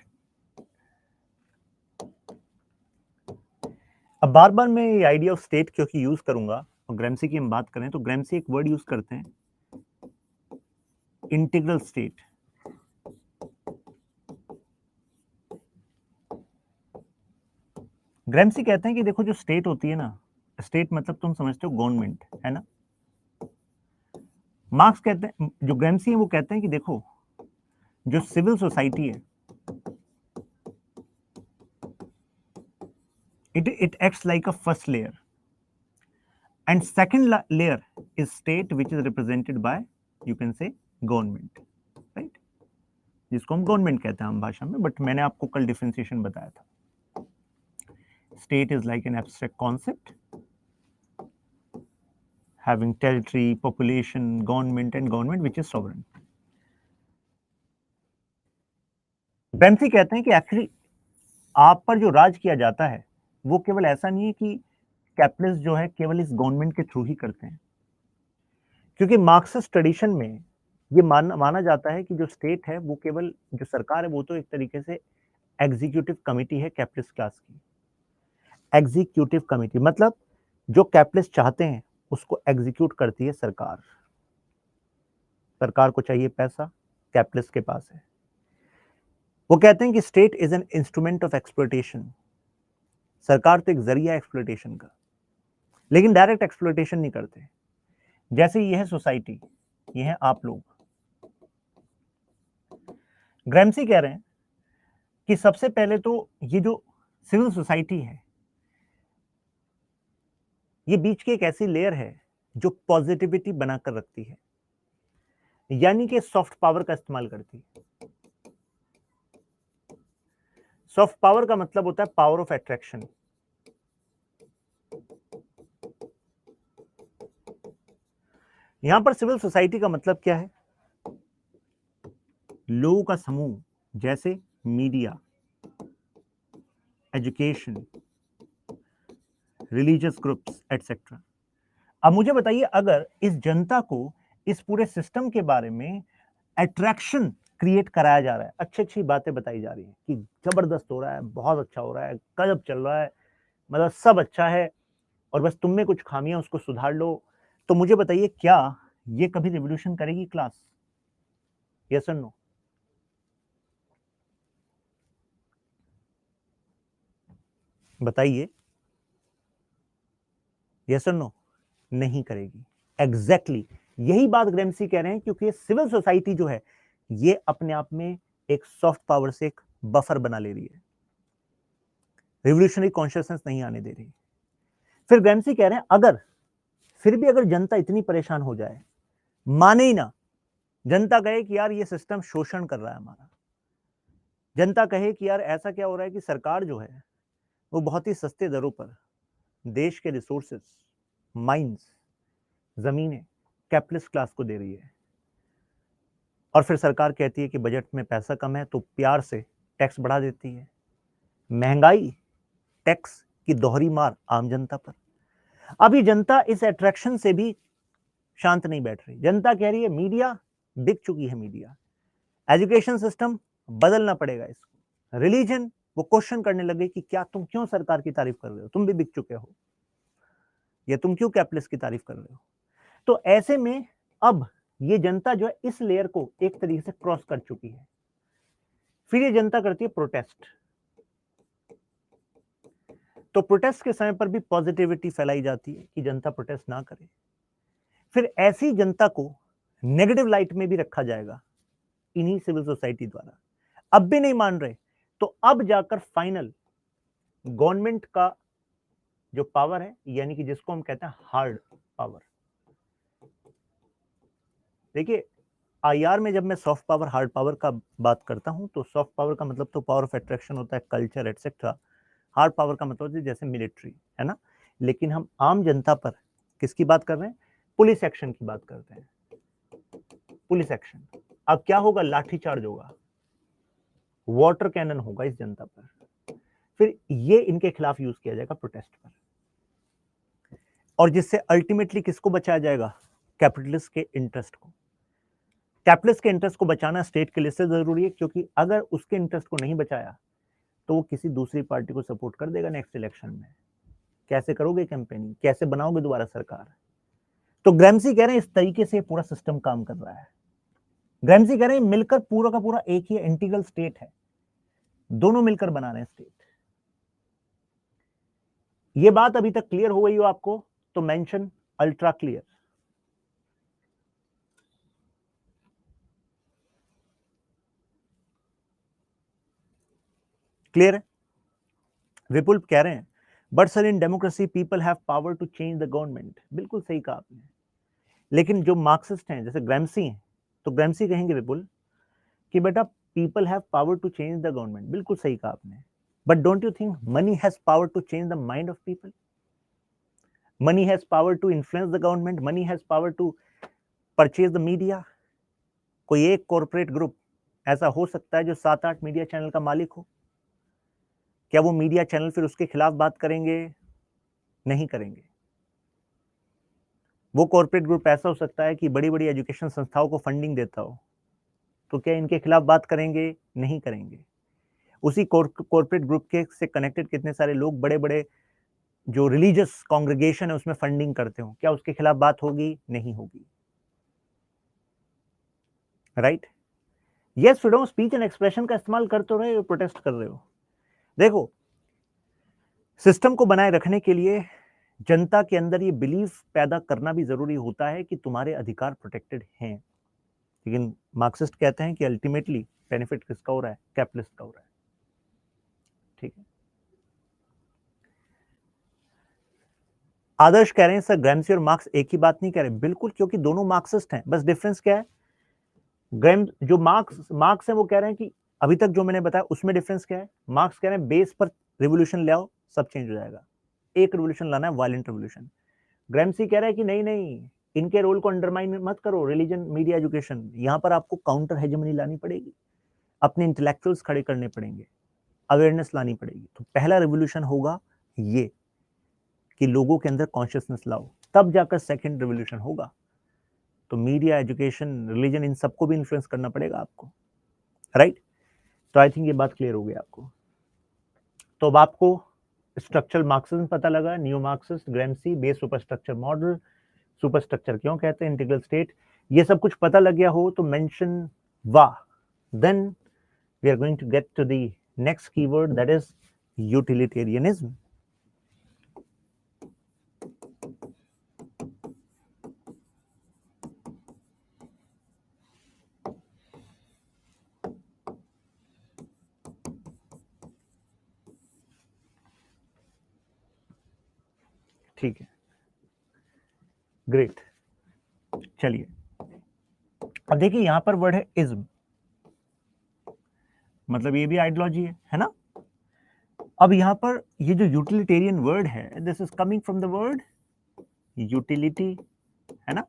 अब बार बार मैं ये आइडिया ऑफ स्टेट क्योंकि यूज करूंगा और ग्रैम्सी की हम बात करें तो ग्रैम्सी एक वर्ड यूज करते हैं, इंटीग्रल स्टेट। ग्रैम्सी कहते हैं कि देखो जो स्टेट होती है ना, स्टेट मतलब तुम समझते हो गवर्नमेंट, है ना? मार्क्स कहते हैं, जो ग्रैम्सी है वो कहते हैं कि देखो जो सिविल सोसाइटी है, it acts like a first layer and second layer is state which is represented by, you can say, government, right? जिसको हम गवर्नमेंट कहते हैं आम भाषा में, बट मैंने आपको कल डिफरेंशिएशन बताया था। State is like an abstract concept having territory, population, government and government which is sovereign. ग्रैम्सी कहते हैं कि एक्चुअली आप पर जो राज किया जाता है वो केवल ऐसा नहीं है कि कैपिटलिस्ट जो है केवल इस गवर्नमेंट के थ्रू ही करते हैं, क्योंकि मार्क्सिस्ट ट्रेडिशन में ये माना जाता है कि जो स्टेट है वो केवल, जो सरकार है वो तो एक तरीके से एग्जीक्यूटिव कमिटी है कैपिटलिस्ट क्लास की। एग्जीक्यूटिव कमिटी मतलब जो कैपिटलिस्ट चाहते हैं उसको एग्जीक्यूट करती है सरकार। सरकार को चाहिए पैसा, कैपिटलिस्ट के पास है। वो कहते हैं कि state is an instrument of exploitation. सरकार तो एक जरिया है एक्सप्लॉयटेशन का, लेकिन डायरेक्ट एक्सप्लॉयटेशन नहीं करते। जैसे ये है सोसाइटी, ये है आप लोग। ग्रैम्सी कह रहे हैं कि सबसे पहले तो ये जो सिविल सोसाइटी है ये बीच की एक ऐसी लेयर है जो पॉजिटिविटी बनाकर रखती है, यानी कि सॉफ्ट पावर का इस्तेमाल करती है। सॉफ्ट पावर का मतलब होता है पावर ऑफ अट्रैक्शन। यहां पर सिविल सोसाइटी का मतलब क्या है? लोगों का समूह, जैसे media, education, religious groups etcetera. अब मुझे बताइए, अगर इस जनता को इस पूरे सिस्टम के बारे में अट्रैक्शन क्रिएट कराया जा रहा है, अच्छी अच्छी बातें बताई जा रही है कि जबरदस्त हो रहा है, बहुत अच्छा हो रहा है, गजब चल रहा है, मतलब सब अच्छा है और बस तुम में कुछ खामियां उसको सुधार लो, तो मुझे बताइए क्या ये कभी रिवॉल्यूशन करेगी क्लास? यस और नो? बताइए, यस और नो? नहीं करेगी। एग्जैक्टली यही बात ग्रैम्सी कह रहे हैं, क्योंकि सिविल सोसाइटी जो है ये अपने आप में एक सॉफ्ट पावर से एक बफर बना ले रही है, रिवोल्यूशनरी कॉन्शियसनेस नहीं आने दे रही। फिर ग्रैम्सी कह रहे हैं अगर फिर भी अगर जनता इतनी परेशान हो जाए, माने ही ना, जनता कहे कि यार ये सिस्टम शोषण कर रहा है हमारा, जनता कहे कि यार ऐसा क्या हो रहा है कि सरकार जो है वो बहुत ही सस्ते दरों पर देश के रिसोर्सेस, माइंस, जमीनें कैपिटलिस्ट क्लास को दे रही है, और फिर सरकार कहती है कि बजट में पैसा कम है तो प्यार से टैक्स बढ़ा देती है। महंगाई, टैक्स की दोहरी मार आम जनता पर। अब ये जनता इस अट्रैक्शन से भी शांत नहीं बैठ रही। जनता कह रही है मीडिया बिक चुकी है, मीडिया, एजुकेशन सिस्टम बदलना पड़ेगा इसको। रिलीजन वो क्वेश्चन करने लगे कि क्या तुम क्यों सरकार की तारीफ कर रहे हो, तुम भी बिक चुके हो, या तुम क्यों कैपिटलिस्ट की तारीफ कर रहे हो। तो ऐसे में अब ये जनता जो है इस लेयर को एक तरीके से क्रॉस कर चुकी है। फिर ये जनता करती है प्रोटेस्ट। तो प्रोटेस्ट के समय पर भी पॉजिटिविटी फैलाई जाती है कि जनता प्रोटेस्ट ना करे। फिर ऐसी जनता को नेगेटिव लाइट में भी रखा जाएगा इन्हीं सिविल सोसाइटी द्वारा। अब भी नहीं मान रहे, तो अब जाकर फाइनल गवर्नमेंट का जो पावर है, यानी कि जिसको हम कहते हैं हार्ड पावर। देखिए आईआर में जब मैं सॉफ्ट पावर हार्ड पावर का बात करता हूं, तो सॉफ्ट पावर का मतलब तो पावर ऑफ अट्रैक्शन होता है, कल्चर एटसेट्रा। हार्ड पावर का मतलब जैसे मिलिट्री, है ना। लेकिन हम आम जनता पर किसकी बात कर रहे हैं? पुलिस एक्शन की बात करते हैं। पुलिस एक्शन अब क्या होगा? लाठीचार्ज होगा, वाटर कैनन होगा इस जनता पर। फिर ये इनके खिलाफ यूज किया जाएगा प्रोटेस्ट पर, और जिससे अल्टीमेटली किसको बचाया जाएगा? कैपिटलिस्ट के इंटरेस्ट को। कैपिटलिस्ट के इंटरेस्ट को बचाना स्टेट के लिए से जरूरी है, क्योंकि अगर उसके इंटरेस्ट को नहीं बचाया तो वो किसी दूसरी पार्टी को सपोर्ट कर देगा नेक्स्ट इलेक्शन में। कैसे करोगे कैंपेनिंग, कैसे बनाओगे दोबारा सरकार? तो ग्रैम्सी कह रहे हैं इस तरीके से पूरा सिस्टम काम कर रहा है। ग्रैम्सी कह रहे हैं मिलकर पूरा का पूरा एक ही इंटीग्रल स्टेट है, दोनों मिलकर बना रहे हैं स्टेट। ये बात अभी तक क्लियर हो गई हो आपको? तो मेंशन अल्ट्रा क्लियर। क्लियर है? विपुल कह रहे हैं but sir in democracy people have power to change the government. बिल्कुल सही कहा आपने। लेकिन जो मार्क्सिस्ट हैं जैसे ग्रैम्सी हैं, तो ग्रैम्सी कहेंगे विपुल कि बेटा people have power to change the government. बिल्कुल सही कहा आपने। But don't you think money has power to change the mind of people? Money has power to influence the government, money has power to purchase the media. कोई एक corporate group ऐसा हो सकता है जो 7-8 मीडिया चैनल का मालिक हो। क्या वो मीडिया चैनल फिर उसके खिलाफ बात करेंगे? नहीं करेंगे। वो कॉर्पोरेट ग्रुप ऐसा हो सकता है कि बड़ी बड़ी एजुकेशन संस्थाओं को फंडिंग देता हो, तो क्या इनके खिलाफ बात करेंगे? नहीं करेंगे। उसी कॉर्पोरेट ग्रुप के से कनेक्टेड कितने सारे लोग बड़े बड़े जो रिलीजियस कांग्रेगेशन है उसमें फंडिंग करते हो, क्या उसके खिलाफ बात होगी? नहीं होगी। Right? Yes, freedom of speech and expression का इस्तेमाल कर तो रहे हो, प्रोटेस्ट कर रहे हो। देखो सिस्टम को बनाए रखने के लिए जनता के अंदर ये बिलीफ पैदा करना भी जरूरी होता है कि तुम्हारे अधिकार प्रोटेक्टेड हैं। लेकिन मार्क्सिस्ट कहते हैं कि अल्टीमेटली बेनिफिट किसका हो रहा है? कैपिटलिस्ट का हो रहा है। ठीक है। आदर्श कह रहे हैं सर ग्रैम्सी और मार्क्स एक ही बात नहीं कह रहे। बिल्कुल, क्योंकि दोनों मार्क्सिस्ट हैं, बस डिफरेंस क्या है? जो मार्क्स है वो कह रहे हैं कि अभी तक जो मैंने बताया उसमें डिफरेंस क्या है? मार्क्स कह रहे हैं बेस पर रिवोल्यूशन ले आओ, सब चेंज हो जाएगा। एक रिवोल्यूशन लाना है, वायलेंट रिवोल्यूशन। ग्रैम्सी कह रहा है कि नहीं नहीं, इनके रोल को अंडरमाइन मत करो, रिलीजन मीडिया एजुकेशन, यहां पर आपको काउंटर हेजेमनी लानी पड़ेगी, अपने इंटेलेक्चुअल्स खड़े करने पड़ेंगे, अवेयरनेस लानी पड़ेगी। तो पहला रिवोल्यूशन होगा ये कि लोगों के अंदर कॉन्शियसनेस लाओ, तब जाकर सेकंड रिवोल्यूशन होगा। तो मीडिया एजुकेशन रिलीजन इन सबको भी इन्फ्लुएंस करना पड़ेगा आपको। राइट? तो आई थिंक ये बात क्लियर हो गई आपको। तो अब आपको स्ट्रक्चरल मार्क्सिज्म पता लगा, new Marxist, Gramsci, base super structure model, super structure क्यों कहते हैं, इंटीग्रल स्टेट, ये सब कुछ पता लग गया हो तो मेंशन वाह। Then we are going to get to the next keyword, that is utilitarianism. ठीक है, ग्रेट। चलिए अब देखिए यहां पर वर्ड है इज्म, मतलब ये भी आइडियोलॉजी है ना। अब यहां पर ये जो यूटिलिटेरियन वर्ड है, this is coming from the word utility, है ना।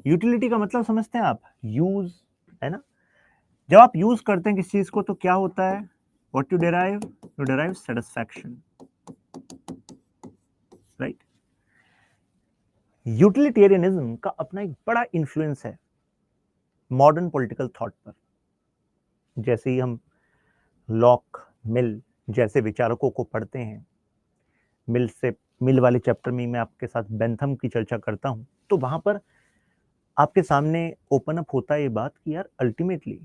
यूटिलिटी का मतलब समझते हैं आप? यूज, है ना। जब आप यूज करते हैं किसी चीज को तो क्या होता है? What you derive satisfaction. Right? Utilitarianism का अपना एक बड़ा इन्फ्लुएंस है मॉडर्न पॉलिटिकल थॉट पर। जैसे ही हम लॉक, मिल जैसे विचारकों को पढ़ते हैं, मिल वाले चैप्टर में मैं आपके साथ बेंथम की चर्चा करता हूं, तो वहां पर आपके सामने ओपन अप होता है ये बात कि यार अल्टीमेटली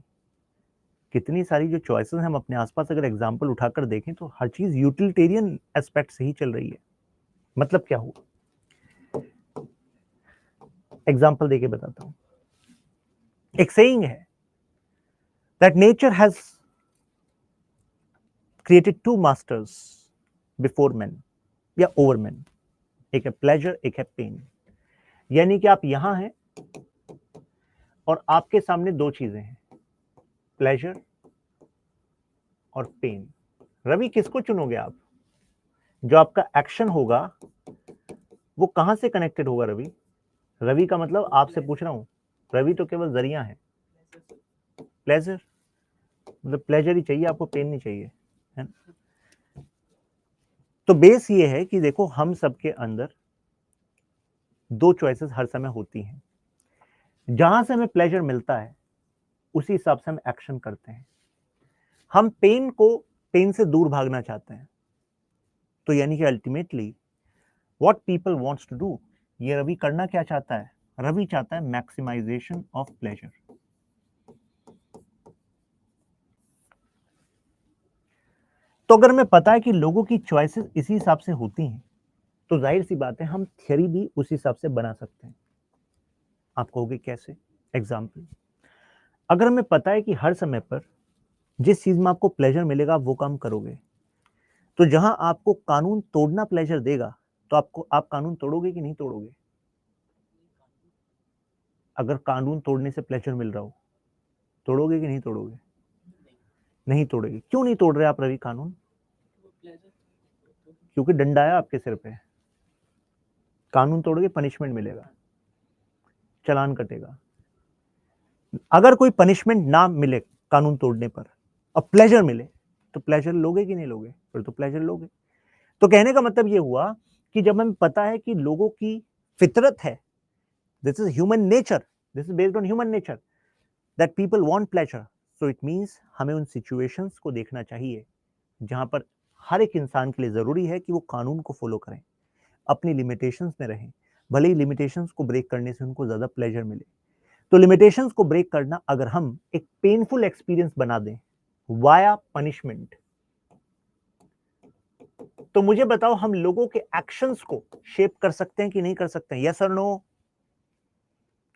कितनी सारी जो चॉइसेस हम अपने आसपास अगर एग्जांपल उठाकर देखें तो हर चीज यूटिलिटेरियन एस्पेक्ट से ही चल रही है। मतलब क्या हुआ, एग्जांपल देके बताता हूं। एक सेइंग है that nature has created two masters before man या ओवर मैन। एक है प्लेजर, एक है पेन। यानी कि आप यहां हैं और आपके सामने दो चीजें हैं, प्लेजर और पेन। रवि किसको चुनोगे आप? जो आपका एक्शन होगा वो कहां से कनेक्टेड होगा रवि? रवि का मतलब आपसे पूछ रहा हूं, रवि तो केवल जरिया है। प्लेजर मतलब प्लेजर ही चाहिए आपको, पेन नहीं चाहिए, है ना? तो बेस ये है कि देखो हम सबके अंदर दो चॉइसेस हर समय होती हैं। जहां से हमें प्लेजर मिलता है उसी हिसाब से हम एक्शन करते हैं। हम पेन से दूर भागना चाहते हैं, तो यानी कि ultimately what people wants to do, ये रवि करना क्या चाहता है? रवि चाहता है मैक्सिमाइजेशन ऑफ प्लेजर। तो अगर हमें पता है कि लोगों की चॉइसेस इसी हिसाब से होती हैं, तो जाहिर सी बात है हम थियरी भी उसी हिसाब से बना सकते हैं। आप कहोगे कैसे? एग्जाम्पल, अगर हमें पता है कि हर समय पर जिस चीज में आपको प्लेजर मिलेगा आप वो काम करोगे, तो जहां आपको कानून तोड़ना प्लेजर देगा तो आप कानून तोड़ोगे कि नहीं तोड़ोगे? अगर कानून तोड़ने से प्लेजर मिल रहा हो, तोड़ोगे कि नहीं तोड़ोगे? नहीं तोड़ोगे। क्यों नहीं तोड़ रहे आप रवि कानून? क्योंकि डंडा है आपके सिर पे। कानून तोड़ोगे पनिशमेंट मिलेगा, चालान कटेगा। अगर कोई पनिशमेंट ना मिले कानून तोड़ने पर और प्लेजर मिले, तो प्लेजर लोगे कि नहीं लोगे? फिर तो प्लेजर लोगे। तो कहने का मतलब ये हुआ कि जब हमें पता है कि लोगों की फितरत है, this is human nature, this is based on human nature that people want pleasure, so it means हमें उन सिचुएशंस को देखना चाहिए जहां पर हर एक इंसान के लिए जरूरी है कि वो कानून को फॉलो करें, अपनी लिमिटेशंस में रहें, भले ही लिमिटेशंस को ब्रेक करने से उनको ज्यादा प्लेजर मिले। तो लिमिटेशंस को ब्रेक करना अगर हम एक पेनफुल एक्सपीरियंस बना दें वाया पनिशमेंट, तो मुझे बताओ हम लोगों के एक्शंस को शेप कर सकते हैं कि नहीं कर सकते हैं? यस और नो?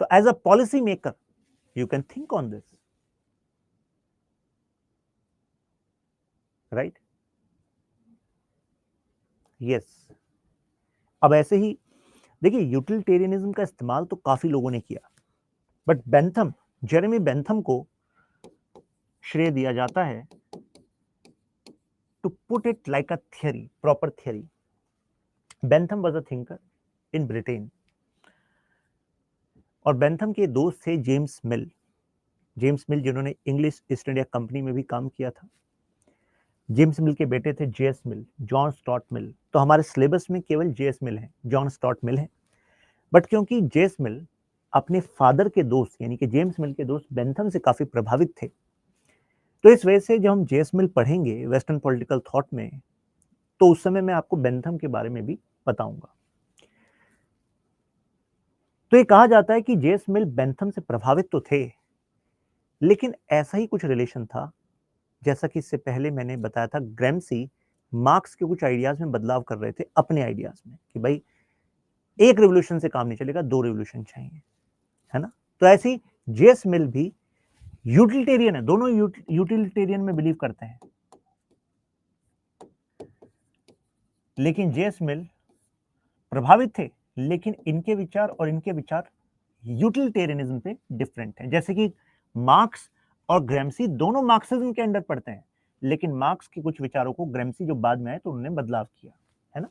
तो as a policy maker you can think on this, right? Yes. अब ऐसे ही देखिए, यूटिलिटेरियनिज्म का इस्तेमाल तो काफी लोगों ने किया, बट जेरेमी बेंथम को श्रेय दिया जाता है to put it like a theory, proper theory. Bentham was a thinker in Britain, और बेंथम के दोस्त थे जेम्स मिल। जेम्स मिल जिन्होंने इंग्लिश ईस्ट इंडिया कंपनी में भी काम किया था। जेम्स मिल के बेटे थे जेएस मिल, जॉन स्टॉट मिल। तो हमारे सिलेबस में केवल जेएस मिल है, जॉन स्टॉट मिल है। बट क्योंकि जेएस मिल अपने फादर के दोस्त यानी कि जेम्स मिल के दोस्त बेंथम से काफी प्रभावित थे, तो इस वजह से जब हम जेएस मिल पढ़ेंगे वेस्टर्न पॉलिटिकल थॉट में, तो उस समय मैं आपको बेंथम के बारे में भी बताऊंगा। तो ये कहा जाता है कि जेएस मिल बेंथम से प्रभावित तो थे, लेकिन ऐसा ही कुछ रिलेशन था जैसा कि इससे पहले मैंने बताया था, ग्रैम्सी मार्क्स के कुछ आइडियाज में बदलाव कर रहे थे अपने आइडियाज में कि भाई एक रिवोल्यूशन से काम नहीं चलेगा, दो रिवोल्यूशन चाहिए, है ना? तो ऐसे ही जेएस मिल भी यूटिलिटेरियन है, दोनों यूटिलिटेरियन में बिलीव करते हैं, लेकिन जेएस मिल प्रभावित थे, लेकिन इनके विचार और इनके विचार यूटिलिटेरियनिज्म पे डिफरेंट है। जैसे कि मार्क्स और ग्रैम्सी दोनों मार्क्सिज्म के अंडर पड़ते हैं, लेकिन मार्क्स के कुछ विचारों को ग्रैम्सी जो बाद में आए तो उन्होंने बदलाव किया, है ना?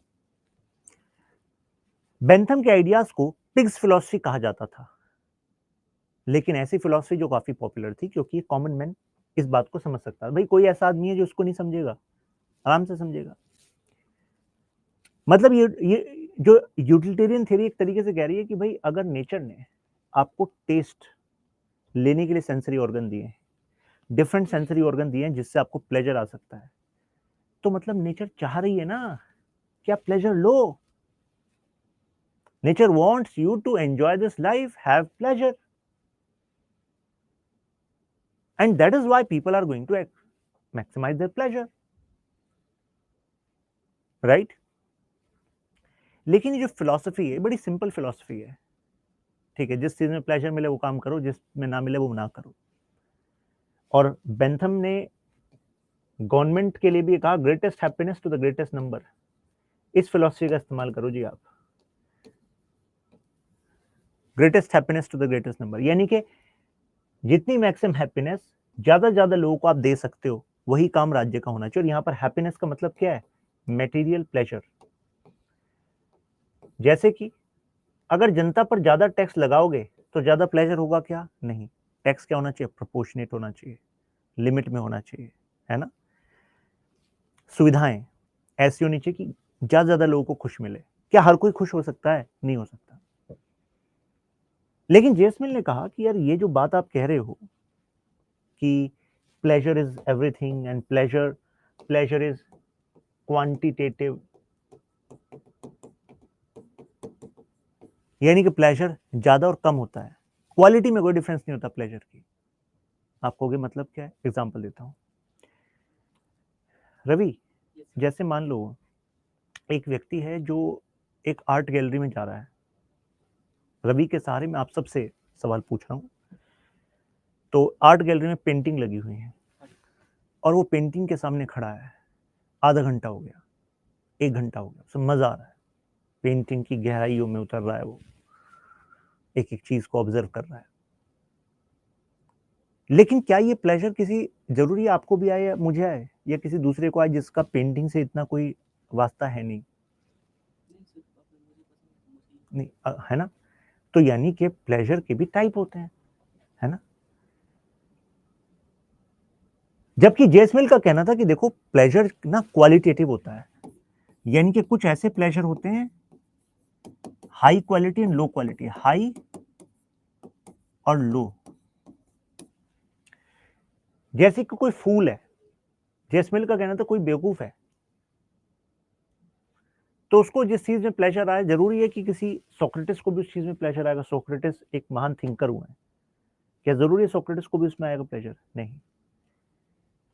बेंथम के आइडियाज को पिग्स फिलॉसफी कहा जाता था, लेकिन ऐसी फिलॉसफी जो काफी पॉपुलर थी क्योंकि कॉमन मैन इस बात को समझ सकता है। भाई कोई ऐसा आदमी है जो उसको नहीं समझेगा? आराम से समझेगा। मतलब ये जो यूटिलिटेरियन थ्योरी एक तरीके से कह रही है कि भाई अगर नेचर ने आपको टेस्ट लेने के लिए सेंसरी ऑर्गन दिए हैं, डिफरेंट सेंसरी ऑर्गन दिए हैं जिससे आपको प्लेजर आ सकता है। तो मतलब नेचर चाह रही है ना कि आप प्लेजर लो। Nature wants you to enjoy this life, have pleasure, and that is why people are going to maximise their pleasure, right? लेकिन ये जो फिलॉसफी है बड़ी सिंपल फिलॉसफी है, ठीक है? जिस चीज में प्लेजर मिले वो काम करो, जिसमें ना मिले वो ना करो। और बेंथम ने गवर्नमेंट के लिए भी कहा greatest happiness to the greatest number. इस फिलॉसफी का इस्तेमाल करो जी आप, greatest happiness to the greatest number, यानी कि जितनी मैक्सिमम हैप्पीनेस ज्यादा ज्यादा लोगों को आप दे सकते हो वही काम राज्य का होना चाहिए। और यहां पर हैप्पीनेस का मतलब क्या है? Material pleasure. जैसे कि अगर जनता पर ज्यादा टैक्स लगाओगे तो ज्यादा प्लेजर होगा क्या? नहीं। टैक्स क्या होना चाहिए? प्रोपोर्शनेट होना चाहिए, लिमिट में होना चाहिए, है ना? सुविधाएं ऐसी होनी चाहिए कि ज्यादा ज्यादा लोगों को खुश मिले। क्या हर कोई खुश हो सकता है? नहीं हो सकता। लेकिन जेसमिल ने कहा कि यार ये जो बात आप कह रहे हो कि pleasure is everything and pleasure is quantitative, यानी कि प्लेजर ज्यादा और कम होता है, क्वालिटी में कोई डिफरेंस नहीं होता प्लेजर की। आप कहोगे मतलब क्या है? एग्जांपल देता हूं। रवि, जैसे मान लो एक व्यक्ति है जो एक आर्ट गैलरी में जा रहा है। रवि के सहारे में आप सबसे सवाल पूछ रहा हूं। तो आर्ट गैलरी में पेंटिंग लगी हुई है और वो पेंटिंग के सामने खड़ा है, आधा घंटा हो गया, 1 घंटा हो गया, उसे मजा आ रहा है, पेंटिंग की गहराइयों में उतर रहा है, वो एक एक चीज को ऑब्जर्व कर रहा है। लेकिन क्या ये प्लेजर किसी जरूरी आपको भी आए या मुझे आए या किसी दूसरे को आए जिसका पेंटिंग से इतना कोई वास्ता है नहीं? नहीं, है ना? तो यानी कि प्लेजर के भी टाइप होते हैं, है ना? जबकि जेसमिल का कहना था कि देखो प्लेजर ना क्वालिटेटिव होता है, यानी कि कुछ ऐसे प्लेजर होते हैं high quality and low quality, high और लो। जैसे कि कोई फूल है, जेसमिल का कहना था कोई बेवकूफ है तो उसको जिस चीज में प्लेजर आए, जरूरी है कि किसी सोक्रेटिस को भी उस चीज में प्लेजर आएगा? सोक्रेटिस एक महान थिंकर हुए हैं, क्या जरूरी है सोक्रेटिस को भी उसमें आएगा प्लेजर? नहीं।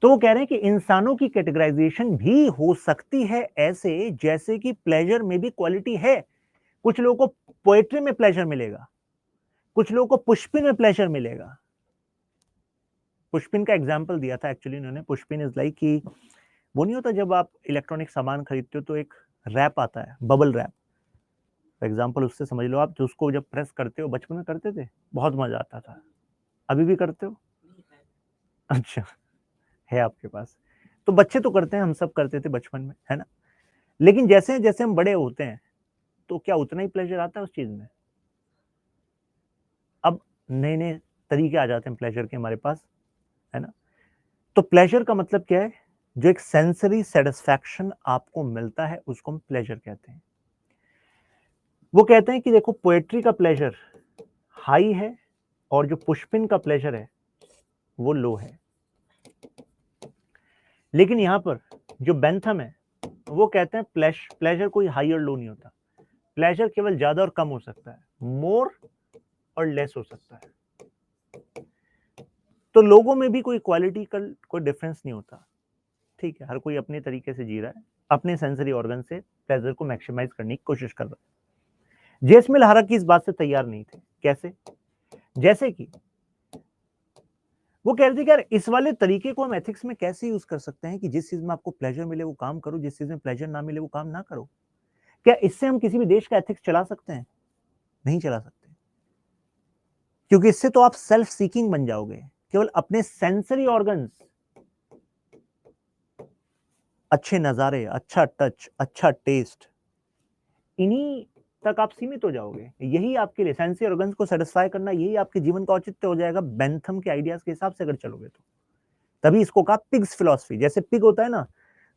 तो वो कह रहे हैं कि इंसानों की कैटेगराइजेशन भी हो सकती है ऐसे जैसे कि प्लेजर में भी क्वालिटी है। कुछ लोगों को पोएट्री में प्लेजर मिलेगा, कुछ लोगों को पुष्पिन में प्लेजर मिलेगा। पुष्पिन का एग्जाम्पल दिया था एक्चुअली उन्होंने। पुष्पिन इज लाइक कि वो नहीं होता जब आप इलेक्ट्रॉनिक सामान खरीदते हो तो एक रैप आता है, बबल रैप। एग्जाम्पल उससे समझ लो आप, जो उसको जब प्रेस करते हो, बचपन में करते थे, बहुत मजा आता था। अभी भी करते हो? अच्छा, है आपके पास। तो बच्चे तो करते हैं, हम सब करते थे बचपन में, है ना? लेकिन जैसे जैसे हम बड़े होते हैं तो क्या उतना ही प्लेजर आता है उस चीज में? अब नए नए तरीके आ जाते हैं प्लेजर के हमारे पास, है ना? तो प्लेजर का मतलब क्या है? जो एक सेंसरी सेटिस्फैक्शन आपको मिलता है उसको हम प्लेजर कहते हैं। वो कहते हैं कि देखो पोएट्री का प्लेजर हाई है और जो पुष्पिन का प्लेजर है वो लो है। लेकिन यहां पर जो बेंथम है वो कहते हैं प्लेजर कोई हाई और लो नहीं होता, प्लेजर केवल ज्यादा और कम हो सकता है, मोर और लेस हो सकता है। तो लोगों में भी कोई क्वालिटी का कोई डिफरेंस नहीं होता, ठीक है? हर कोई अपने तरीके से जी रहा है, अपने सेंसरी ऑर्गन से प्लेजर को मैक्सिमाइज करने की कोशिश कर रहा है। जेसमिल हालांकि इस बात से तैयार नहीं थे। कैसे? जैसे कि वो कह रहे थे कि यार इस वाले तरीके को हम एथिक्स में कैसे यूज कर सकते हैं कि जिस चीज में आपको प्लेजर मिले वो काम करो, जिस चीज में प्लेजर ना मिले वो काम ना करो। क्या इससे हम किसी भी देश का एथिक्स चला सकते हैं? नहीं चला सकते, क्योंकि इससे तो आप सेल्फ सीकिंग बन जाओगे। केवल अपने सेंसरी ऑर्गन्स, अच्छे नजारे, अच्छा टच, अच्छा टेस्ट, इन्हीं तक आप सीमित हो जाओगे। यही आपके लिए सेंसरी ऑर्गन्स को सेटिस्फाई करना, यही आपके जीवन का औचित्य हो जाएगा बेंथम के आइडियाज के हिसाब से अगर चलोगे तो। तभी इसको कहा पिग्स फिलॉसफी। जैसे पिग होता है ना,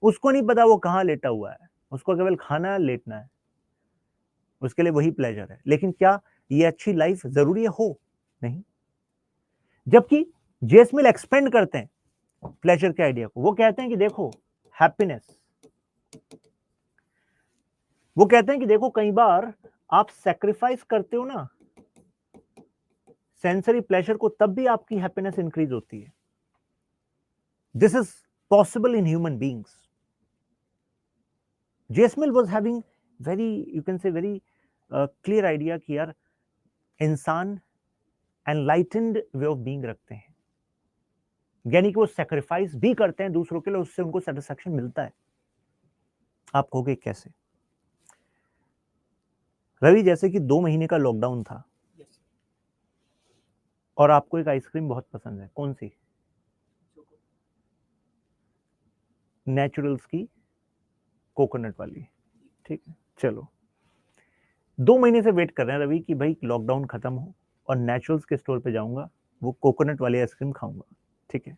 उसको नहीं पता वो कहां लेटा हुआ है, उसको केवल खाना है, लेटना है, उसके लिए वही प्लेजर है। लेकिन क्या ये अच्छी लाइफ जरूरी है? हो नहीं। जबकि जेएस मिल एक्सपेंड करते हैं प्लेजर के आइडिया को। वो कहते हैं कि देखो हैप्पीनेस, वो कहते हैं कि देखो कई बार आप सैक्रिफाइस करते हो ना सेंसरी प्लेजर को, तब भी आपकी हैप्पीनेस इंक्रीज होती है। This is possible in human beings. JS mill was having very, you can say very clear idea कि यार इंसान एनलाइटेंड वे ऑफ बीइंग रखते हैं, यानी कि वो सेक्रीफाइस भी करते हैं दूसरों के लिए, उससे उनको सेटिस्फैक्शन मिलता है। आप कहोगे कैसे? रवि, जैसे कि 2 महीने का लॉकडाउन था और आपको एक आइसक्रीम बहुत पसंद है, कौन सी? नेचुरल्स की कोकोनट वाली, ठीक है। चलो 2 महीने से वेट कर रहे हैं रवि कि भाई लॉकडाउन खत्म हो और नेचुरल्स के स्टोर पे जाऊंगा, वो कोकोनट वाली आइसक्रीम खाऊंगा, ठीक है।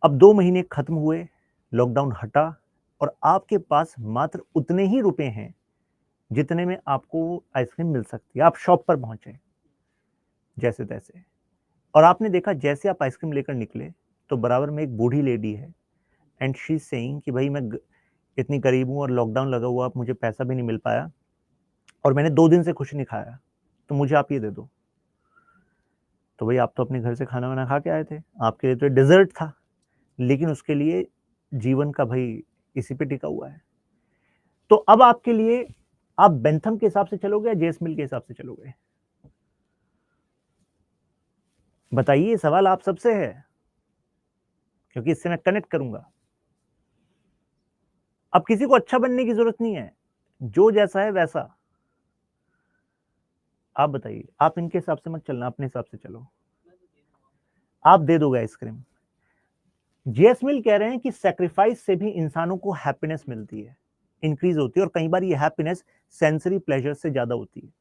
अब 2 महीने खत्म हुए, लॉकडाउन हटा और आपके पास मात्र उतने ही रुपए हैं जितने में आपको आइसक्रीम मिल सकती है। आप शॉप पर पहुंचे जैसे तैसे, और आपने देखा जैसे आप आइसक्रीम लेकर निकले तो बराबर में एक बूढ़ी लेडी है एंड शी इज सेइंग कि भाई मैं इतनी गरीब हूं और लॉकडाउन लगा हुआ, मुझे पैसा भी नहीं मिल पाया और मैंने 2 दिन से कुछ नहीं खाया, तो मुझे आप ये दे दो। तो भाई आप तो अपने घर से खाना वाना खा के आए थे, आपके लिए तो डिजर्ट था, लेकिन उसके लिए जीवन का भाई इसी पे टिका हुआ है। तो अब आपके लिए आप बेंथम के हिसाब से चलोगे या जेएस मिल के हिसाब से चलोगे? बताइए, सवाल आप सबसे है, क्योंकि इससे मैं कनेक्ट करूंगा। अब किसी को अच्छा बनने की जरूरत नहीं है, जो जैसा है वैसा। आप बताइए, आप इनके हिसाब से मत चलना, अपने हिसाब से चलो। आप दे दोगे आइसक्रीम। जेएस मिल कह रहे हैं कि सैक्रिफाइस से भी इंसानों को हैप्पीनेस मिलती है, इंक्रीज होती है, और कई बार ये हैप्पीनेस सेंसरी प्लेजर से ज्यादा होती है।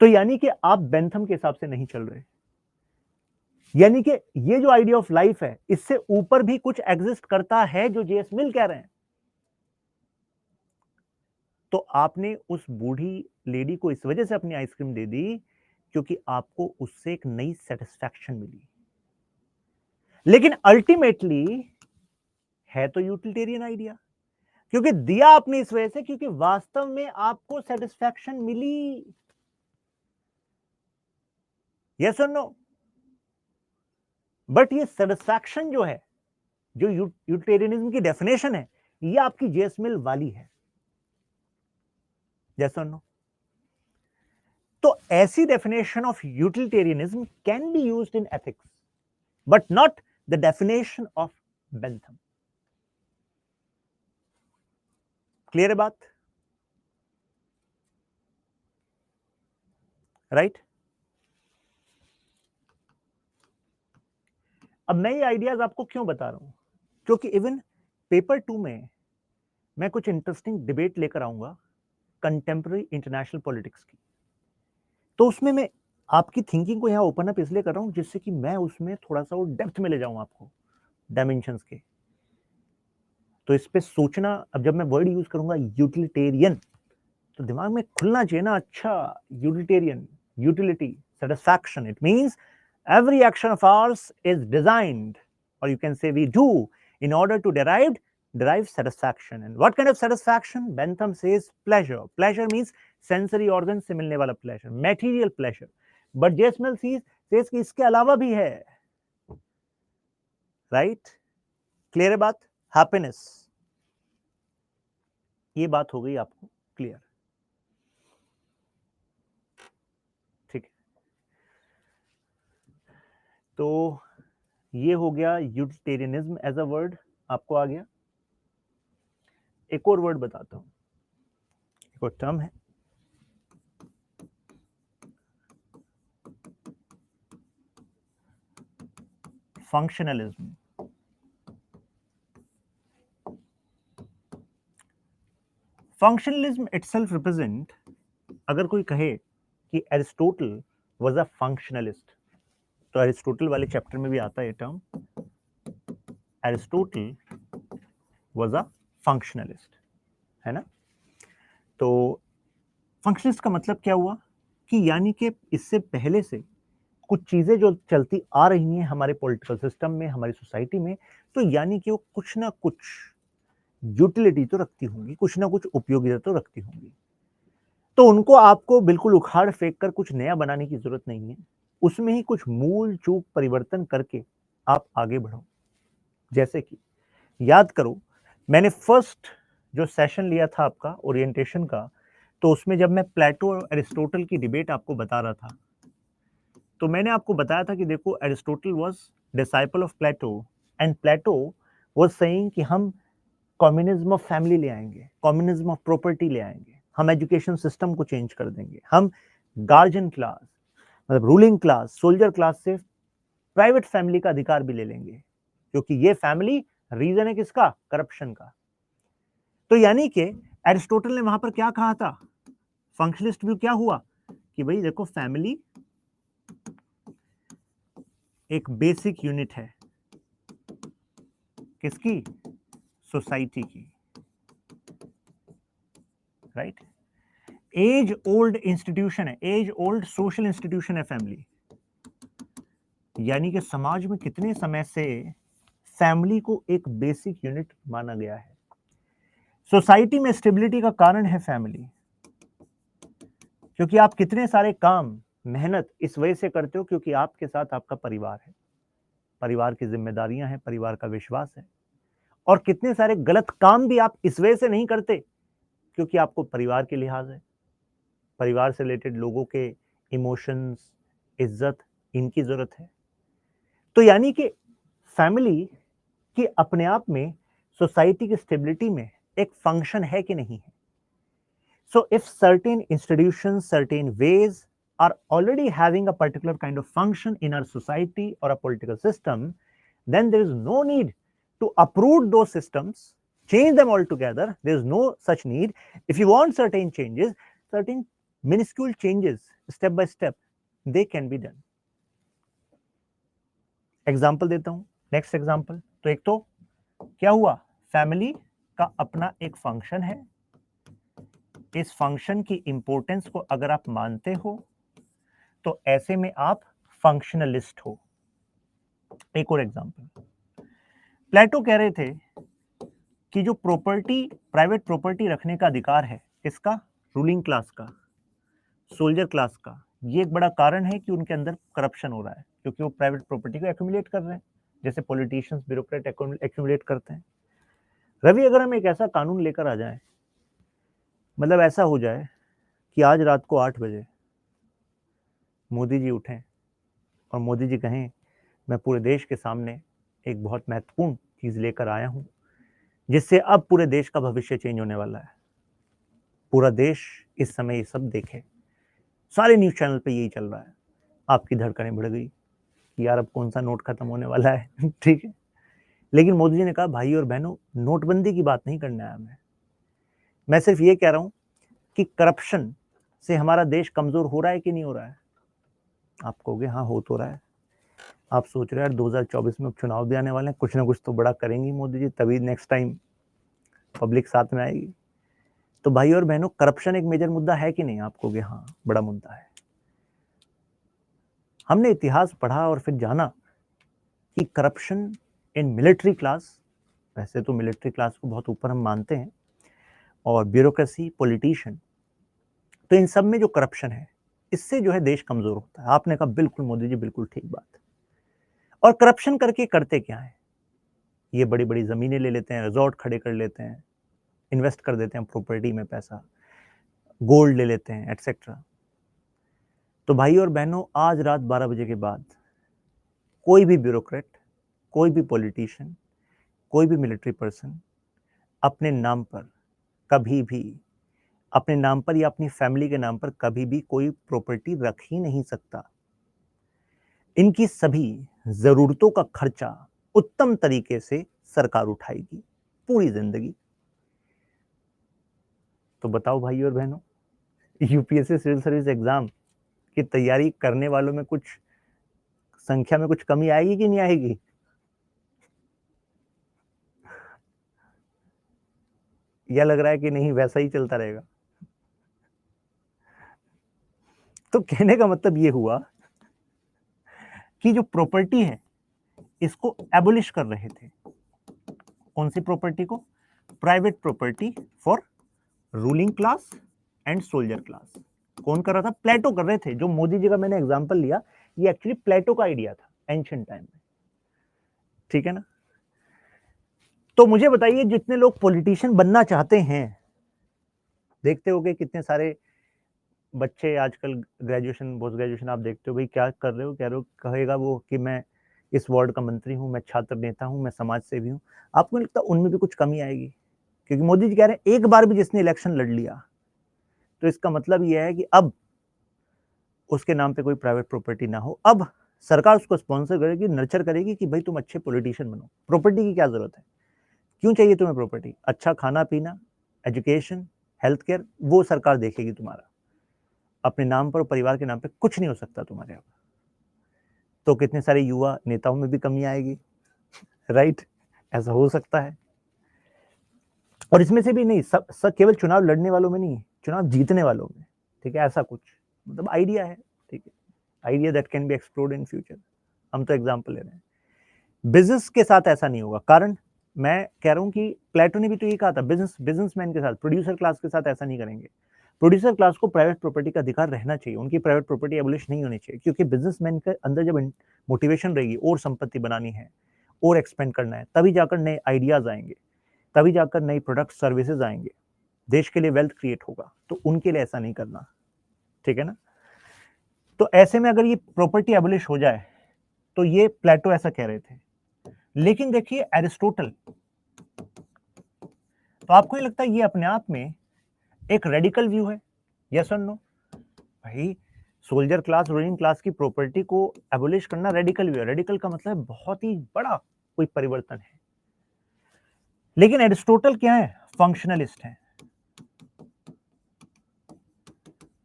तो यानी कि आप बेंथम के हिसाब से नहीं चल रहे, यानी कि ये जो आइडिया ऑफ लाइफ है इससे ऊपर भी कुछ एग्जिस्ट करता है जो जेएस मिल कह रहे हैं। तो आपने उस बूढ़ी लेडी को इस वजह से अपनी आइसक्रीम दे दी क्योंकि आपको उससे एक नई सेटिस्फैक्शन मिली, लेकिन अल्टीमेटली है तो यूटिलिटेरियन आइडिया, क्योंकि दिया आपने इस वजह से क्योंकि वास्तव में आपको सेटिस्फैक्शन मिली। यस और नो? बट ये सेटिस्फैक्शन जो है, जो यूटिलिटेरियनिज्म की डेफिनेशन है, ये आपकी जेएस मिल वाली है। यस और नो? तो ऐसी definition of utilitarianism can be used in ethics, but not the definition of Bentham. Clear है बात? राइट? अब मैं ये आइडियाज आपको क्यों बता रहा हूं, क्योंकि इवन पेपर 2 में मैं कुछ इंटरेस्टिंग डिबेट लेकर आऊंगा कंटेम्प्रेरी इंटरनेशनल पॉलिटिक्स की। तो उसमें मैं आपकी थिंकिंग को यहां ओपन अप इसलिए कर रहा हूं जिससे कि मैं उसमें थोड़ा सा और डेप्थ में ले जाऊं आपको, डायमेंशंस के। तो इस पे सोचना, अब जब मैं वर्ड यूज करूंगा यूटिलिटेरियन, तो दिमाग में खुलना चाहिए ना, अच्छा utilitarian, utility, satisfaction, it means every action of ours is designed, or you can say we do, in order to derive satisfaction. And what kind of satisfaction? Bentham says pleasure. Pleasure means sensory organ से मिलने वाला pleasure, material pleasure. But J.S. Mill says कि इसके अलावा भी है, right? Clear है बात? हैप्पीनेस, ये बात हो गई आपको क्लियर, ठीक है। तो ये हो गया यूटिलिटेरियनिज्म एज अ वर्ड, आपको आ गया। एक और वर्ड बताता हूं, एक और टर्म है, फंक्शनलिज्म। फंक्शनलिज्म इटसेल्फ रिप्रेजेंट, अगर कोई कहे कि एरिस्टोटल वाज अ फंक्शनलिस्ट, तो एरिस्टोटल वाले चैप्टर में भी आता है ये term, Aristotle was a functionalist, है ना। तो फंक्शनिस्ट का मतलब क्या हुआ कि यानी कि इससे पहले से कुछ चीजें जो चलती आ रही हैं हमारे पॉलिटिकल सिस्टम में, हमारी सोसाइटी में, तो यानी कि वो कुछ ना कुछ यूटिलिटी तो रखती होंगी, कुछ ना कुछ उपयोगिता तो रखती होंगी। तो उनको आपको बिल्कुल उखाड़ फेंक कर कुछ नया बनाने की जरूरत नहीं है, उसमें ही कुछ मूल चूक परिवर्तन करके आप आगे बढ़ो। जैसे कि याद करो, मैंने फर्स्ट जो सेशन लिया था आपका ओरिएंटेशन का, तो उसमें जब मैं प्लेटो और एरिस्टोटल की डिबेट आपको बता रहा था, तो मैंने आपको बताया था कि देखो, Aristotle was disciple of Plato, and Plato was saying कि हम कम्युनिज्म ऑफ फैमिली ले आएंगे, कम्युनिज्म ऑफ प्रॉपर्टी ले आएंगे, हम एजुकेशन सिस्टम को चेंज कर देंगे, हम गार्जियन क्लास, मतलब रूलिंग क्लास, सोल्जर क्लास से प्राइवेट फैमिली का अधिकार भी ले लेंगे, क्योंकि ये फैमिली रीजन है किसका? करप्शन का। तो यानी कि एरिस्टोटल ने वहां पर क्या कहा था? फंक्शनलिस्ट व्यू क्या हुआ कि भाई देखो, फैमिली एक बेसिक यूनिट है किसकी? सोसाइटी की, राइट? एज ओल्ड इंस्टीट्यूशन है, एज ओल्ड सोशल इंस्टीट्यूशन है फैमिली। यानी कि समाज में कितने समय से फैमिली को एक बेसिक यूनिट माना गया है। सोसाइटी में स्टेबिलिटी का कारण है फैमिली, क्योंकि आप कितने सारे काम, मेहनत इस वजह से करते हो क्योंकि आपके साथ आपका परिवार है, परिवार की जिम्मेदारियां हैं, परिवार का विश्वास है। और कितने सारे गलत काम भी आप इस वजह से नहीं करते क्योंकि आपको परिवार के लिहाज है, परिवार से रिलेटेड लोगों के इमोशंस, इज्जत, इनकी जरूरत है। तो यानी कि फैमिली की अपने आप में सोसाइटी की स्टेबिलिटी में एक फंक्शन है कि नहीं है। So if certain institutions, certain ways are already having a particular kind of function in our society or a political system, then there is no need to uproot those systems, change them altogether. There is no such need. If you want certain changes, certain minuscule changes, step by step, they can be done. Example देता हूं, next example. तो एक तो क्या हुआ, family का अपना एक फंक्शन है, इस फंक्शन की इंपॉर्टेंस को अगर आप मानते हो तो ऐसे में आप फंक्शनलिस्ट हो। एक और एग्जांपल, प्लेटो कह रहे थे कि जो प्रॉपर्टी, प्राइवेट प्रॉपर्टी रखने का अधिकार है किसका? रूलिंग क्लास का, सोल्जर क्लास का। ये एक बड़ा कारण है कि उनके अंदर करप्शन हो रहा है, क्योंकि वो प्राइवेट प्रॉपर्टी को एक्यूमुलेट कर रहे हैं, जैसे पॉलिटिशियंस, ब्यूरोक्रेट एक्यूमुलेट करते हैं। रवि, अगर हम एक ऐसा कानून लेकर आ जाए, मतलब ऐसा हो जाए कि आज रात को 8 बजे मोदी जी उठें और मोदी जी कहें, मैं पूरे देश के सामने एक बहुत महत्वपूर्ण चीज लेकर आया हूं, जिससे अब पूरे देश का भविष्य चेंज होने वाला है। पूरा देश इस समय ये सब देखे, सारे न्यूज चैनल पे यही चल रहा है। आपकी धड़कनें बढ़ गई कि यार अब कौन सा नोट खत्म होने वाला है। ठीक है, लेकिन मोदी जी ने कहा, भाई और बहनों, नोटबंदी की बात नहीं करना है हमें, मैं सिर्फ ये कह रहा हूं कि करप्शन से हमारा देश कमजोर हो रहा है कि नहीं हो रहा है। आप कहोगे हाँ, हो तो रहा है। आप सोच रहे हैं यार 2024 में चुनाव भी आने वाले हैं, कुछ ना कुछ तो बड़ा करेंगी मोदी जी, तभी नेक्स्ट टाइम पब्लिक साथ में आएगी। तो भाई और बहनों, करप्शन एक मेजर मुद्दा है कि नहीं? आप कहोगे हाँ, बड़ा मुद्दा है। हमने इतिहास पढ़ा और फिर जाना कि करप्शन इन मिलिट्री क्लास, वैसे तो मिलिट्री क्लास को बहुत ऊपर हम मानते हैं, और ब्यूरोक्रेसी, पॉलिटिशियन, तो इन सब में जो करप्शन है, इससे जो है देश कमजोर होता है। आपने कहा बिल्कुल मोदी जी, बिल्कुल ठीक बात। और करप्शन करके करते क्या है? ये बड़ी बड़ी जमीनें ले लेते हैं, रिजॉर्ट खड़े कर लेते हैं, इन्वेस्ट कर देते हैं प्रॉपर्टी में पैसा, गोल्ड ले लेते हैं, एटसेट्रा। तो भाई और बहनों, आज रात 12 बजे के बाद कोई भी ब्यूरोक्रेट, कोई भी पॉलिटिशियन, कोई भी मिलिट्री पर्सन अपने नाम पर कभी भी, अपने नाम पर या अपनी फैमिली के नाम पर कभी भी कोई प्रॉपर्टी रख ही नहीं सकता। इनकी सभी जरूरतों का खर्चा उत्तम तरीके से सरकार उठाएगी पूरी जिंदगी। तो बताओ भाई और बहनों, यूपीएससी सिविल सर्विस एग्जाम की तैयारी करने वालों में कुछ संख्या में कुछ कमी आएगी कि नहीं आएगी? या लग रहा है कि नहीं, वैसा ही चलता रहेगा? तो कहने का मतलब ये हुआ की जो प्रॉपर्टी है इसको एबोलिश कर रहे थे। कौन सी प्रॉपर्टी को? Private property for ruling class and soldier class. कौन कर रहा था? प्लेटो कर रहे थे। जो मोदी जी का मैंने एग्जांपल लिया, ये एक्चुअली प्लेटो का आइडिया था एंशिएंट टाइम में, ठीक है ना। तो मुझे बताइए, जितने लोग पॉलिटिशियन बनना चाहते हैं, देखते होगे कितने सारे बच्चे आजकल ग्रेजुएशन पोस्ट ग्रेजुएशन, आप देखते हो भाई क्या कर रहे हो, कह रहे हो, कहेगा वो कि मैं इस वार्ड का मंत्री हूँ, मैं छात्र नेता हूँ, मैं समाज सेवी हूँ। आपको नहीं लगता उनमें भी कुछ कमी आएगी? क्योंकि मोदी जी कह रहे हैं एक बार भी जिसने इलेक्शन लड़ लिया तो इसका मतलब यह है कि अब उसके नाम पे कोई प्राइवेट प्रॉपर्टी ना हो। अब सरकार उसको स्पॉन्सर करेगी, नर्चर करेगी कि भाई तुम अच्छे पॉलिटिशियन बनो। प्रॉपर्टी की क्या जरूरत है? क्यों चाहिए तुम्हें प्रॉपर्टी? अच्छा खाना पीना, एजुकेशन, हेल्थ केयर, वो सरकार देखेगी तुम्हारा। अपने नाम पर, परिवार के नाम पे कुछ नहीं हो सकता तुम्हारे यहाँ। तो कितने सारे युवा नेताओं में भी कमी आएगी, राइट? ऐसा हो सकता है। और इसमें से भी नहीं, सब केवल चुनाव लड़ने वालों में नहीं, चुनाव जीतने वालों में, ठीक है। ऐसा कुछ मतलब आइडिया है, ठीक है, idea that can be explored in future. हम तो एग्जांपल ले रहे हैं। बिजनेस के साथ ऐसा नहीं होगा। कारण मैं कह रहा हूं कि प्लेटो ने भी तो ये कहा था, बिजनेसमैन के साथ, प्रोड्यूसर क्लास के साथ ऐसा नहीं करेंगे। प्रोड्यूसर क्लास को प्राइवेट प्रॉपर्टी का अधिकार रहना चाहिए, उनकी प्राइवेट प्रॉपर्टी एबोलिश नहीं होनी चाहिए। क्योंकि बिजनेसमैन के अंदर जब मोटिवेशन रहेगी और संपत्ति बनानी है और एक्सपेंड करना है, तभी जाकर नए आइडियाज आएंगे, तभी जाकर नई प्रोडक्ट सर्विसेज आएंगे, देश के लिए वेल्थ क्रिएट होगा। तो उनके लिए ऐसा नहीं करना, ठीक है ना। तो ऐसे में अगर ये प्रॉपर्टी एबोलिश हो जाए, तो ये प्लेटो ऐसा कह रहे थे। लेकिन देखिए एरिस्टोटल, तो आपको नहीं लगता ये अपने आप में एक रेडिकल व्यू है? यस और नो? भाई सोल्जर क्लास, रूलिंग क्लास की प्रॉपर्टी को एबोलिश करना रेडिकल व्यू है। रेडिकल का मतलब बहुत ही बड़ा कोई परिवर्तन है। लेकिन एरिस्टोटल क्या है? फंक्शनलिस्ट है।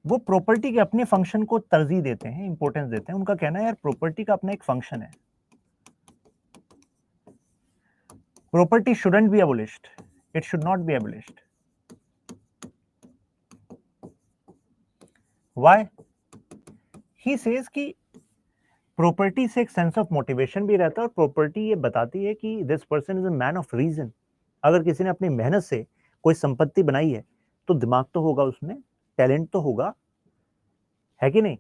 वो प्रॉपर्टी के अपने फंक्शन को तरजीह देते हैं, इंपॉर्टेंस देते हैं। उनका कहना है यार प्रॉपर्टी का अपना एक फंक्शन है, property shouldn't be एबोलिश्ड, it should not be एबोलिश्ड। Why? He says कि प्रॉपर्टी से एक सेंस ऑफ मोटिवेशन भी रहता है, और प्रॉपर्टी ये बताती है कि this person is a man of reason. अगर किसी ने अपनी मेहनत से कोई संपत्ति बनाई है तो दिमाग तो होगा उसमें, टैलेंट तो होगा, है कि नहीं?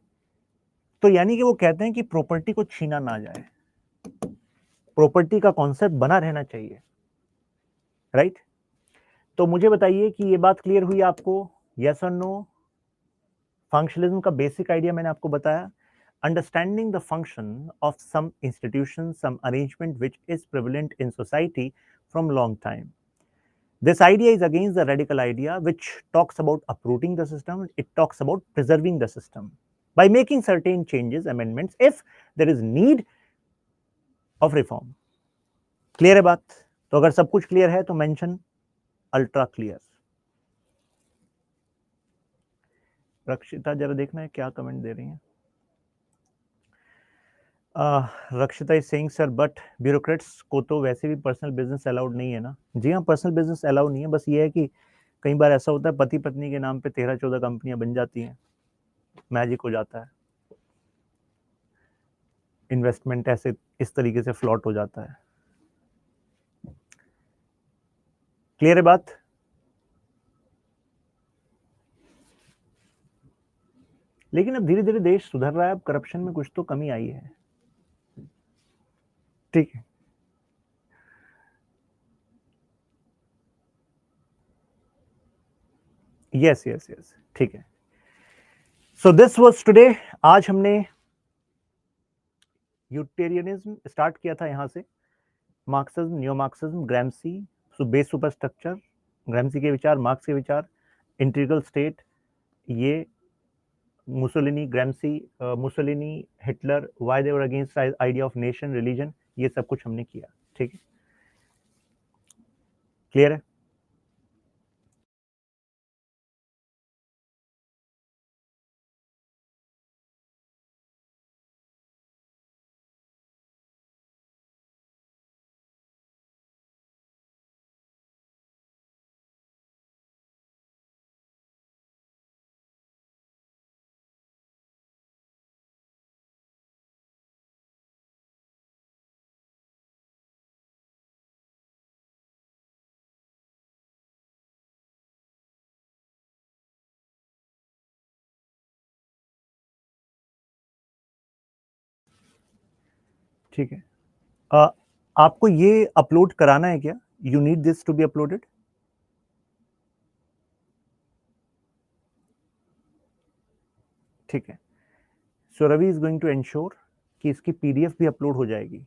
तो यानी कि वो कहते हैं कि प्रॉपर्टी को छीना ना जाए, प्रॉपर्टी का कॉन्सेप्ट बना रहना चाहिए, राइट? तो मुझे बताइए कि ये बात क्लियर हुई आपको? यस और नो? फंक्शनलिज्म का बेसिक आइडिया मैंने आपको बताया। Understanding the function of some institution, some arrangement which is prevalent in society from long time. This idea is against the radical idea which talks about uprooting the system. It talks about preserving the system by making certain changes, amendments, if there is need of reform. Clear है बात? तो अगर सब कुछ clear है तो mention ultra clear. रक्षिता जरा देखना है क्या कमेंट दे रही हैं। रक्षिता is saying sir but bureaucrats को तो वैसे भी पर्सनल बिजनेस अलाउड नहीं है ना। जी हाँ, पर्सनल बिजनेस अलाउड नहीं है, बस ये है कि कई बार ऐसा होता है पति पत्नी के नाम पे 13-14 कंपनियां बन जाती हैं, मैजिक हो जाता है, इन्वेस्टमेंट ऐसे इस तरीके से फ्लॉट हो जाता है। क्लियर है बात? लेकिन अब धीरे धीरे देश सुधर रहा है, अब करप्शन में कुछ तो कमी आई है, ठीक है। यस यस यस, ठीक है। So this was today. आज हमने यूटिलिटेरियनिज्म स्टार्ट किया था यहाँ से, Marxism, neo Marxism, Gramsci, base super structure, Gramsci के विचार, मार्क्स के विचार, इंटीग्रल स्टेट, ये Mussolini, Gramsci, Mussolini, Hitler, why they were against idea of nation, religion, ये सब कुछ हमने किया, ठीक है। क्लियर है? ठीक है, आपको ये अपलोड कराना है क्या? You need this to be uploaded? ठीक है, so Ravi is going to ensure कि इसकी पीडीएफ भी अपलोड हो जाएगी।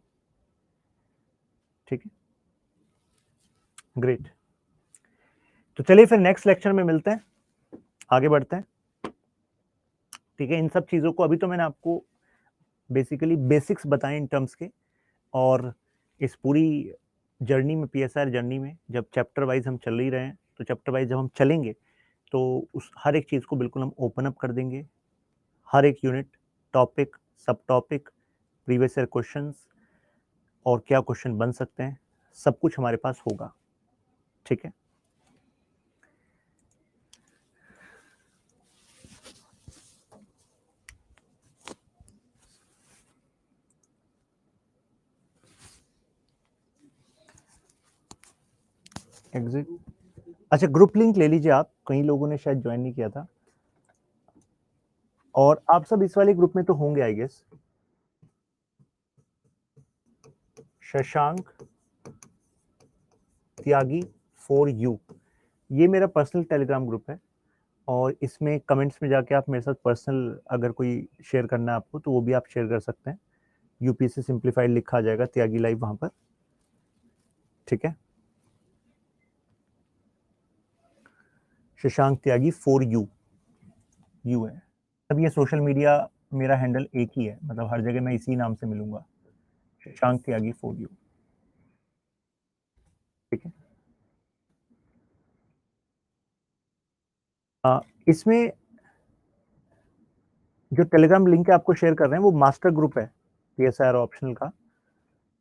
ठीक है, ग्रेट। तो चलिए फिर नेक्स्ट लेक्चर में मिलते हैं, आगे बढ़ते हैं। ठीक है, इन सब चीज़ों को अभी तो मैंने आपको बेसिकली बेसिक्स बताए इन टर्म्स के, और इस पूरी जर्नी में, पीएसआर जर्नी में जब चैप्टर वाइज हम चल ही रहे हैं, तो चैप्टर वाइज जब हम चलेंगे तो उस हर एक चीज़ को बिल्कुल हम ओपन अप कर देंगे, हर एक यूनिट, टॉपिक, सब टॉपिक, प्रीवियस ईयर क्वेश्चंस और क्या क्वेश्चन बन सकते हैं, सब कुछ हमारे पास होगा। ठीक है, एग्जिट। अच्छा, ग्रुप लिंक ले लीजिए आप, कई लोगों ने शायद ज्वाइन नहीं किया था, और आप सब इस वाले ग्रुप में तो होंगे I guess. Shashank Tyagi for you, ये मेरा पर्सनल टेलीग्राम ग्रुप है, और इसमें कमेंट्स में जाके आप मेरे साथ पर्सनल अगर कोई शेयर करना है आपको तो वो भी आप शेयर कर सकते हैं। यूपीएससी सिंप्लीफाइड लिखा आ जाएगा, त्यागी लाइव वहां पर। ठीक है, Shashank Tyagi for you, you है। अब ये सोशल मीडिया मेरा हैंडल एक ही है, मतलब हर जगह मैं इसी नाम से मिलूंगा, शशांक त्यागी फॉर यू। ठीक है, इसमें जो टेलीग्राम लिंक है आपको शेयर कर रहे हैं वो मास्टर ग्रुप है पीएसआर ऑप्शनल का,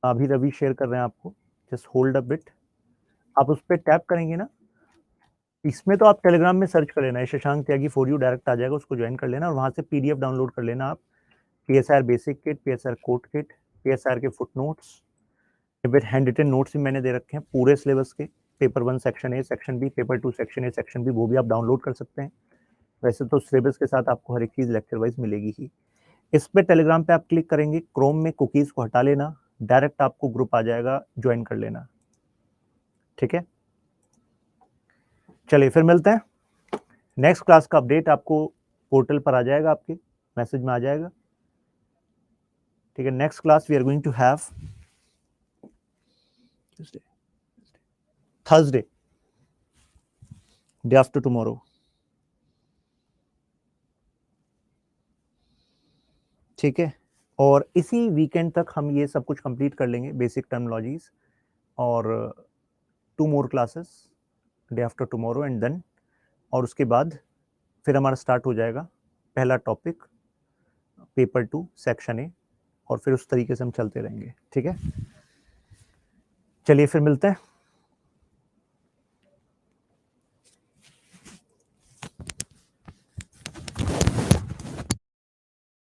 अभी रवि शेयर कर रहे हैं आपको, जस्ट होल्ड अ बिट। आप उस पर टैप करेंगे ना, इसमें तो आप टेलीग्राम में सर्च कर लेना है Shashank Tyagi for you, direct आ जाएगा, उसको ज्वाइन कर लेना और वहां से पीडीएफ डाउनलोड कर लेना आप, PSR basic kit, PSR code kit, PSR के foot notes, hand written notes भी मैंने दे रखे हैं पूरे सिलेबस के, paper 1 section A section B, paper 2 section A section B, वो भी आप डाउनलोड कर सकते हैं। वैसे तो सिलेबस के साथ आपको हर एक चीज़ लेक्चर वाइज मिलेगी ही। इस पे टेलीग्राम पे आप क्लिक करेंगे, क्रोम में कुकीज़ को हटा लेना, डायरेक्ट आपको ग्रुप आ जाएगा, ज्वाइन कर लेना। ठीक है, चलिए फिर मिलते हैं। नेक्स्ट क्लास का अपडेट आपको पोर्टल पर आ जाएगा, आपके मैसेज में आ जाएगा। ठीक है, next class we are going to have Thursday, day after tomorrow. ठीक है, और इसी वीकेंड तक हम ये सब कुछ कंप्लीट कर लेंगे, बेसिक टर्मिनोलॉजीज, और 2 more classes day after tomorrow and then, और उसके बाद फिर हमारा स्टार्ट हो जाएगा पहला टॉपिक, पेपर 2 सेक्शन ए, और फिर उस तरीके से हम चलते रहेंगे। ठीक है, चलिए फिर मिलते हैं।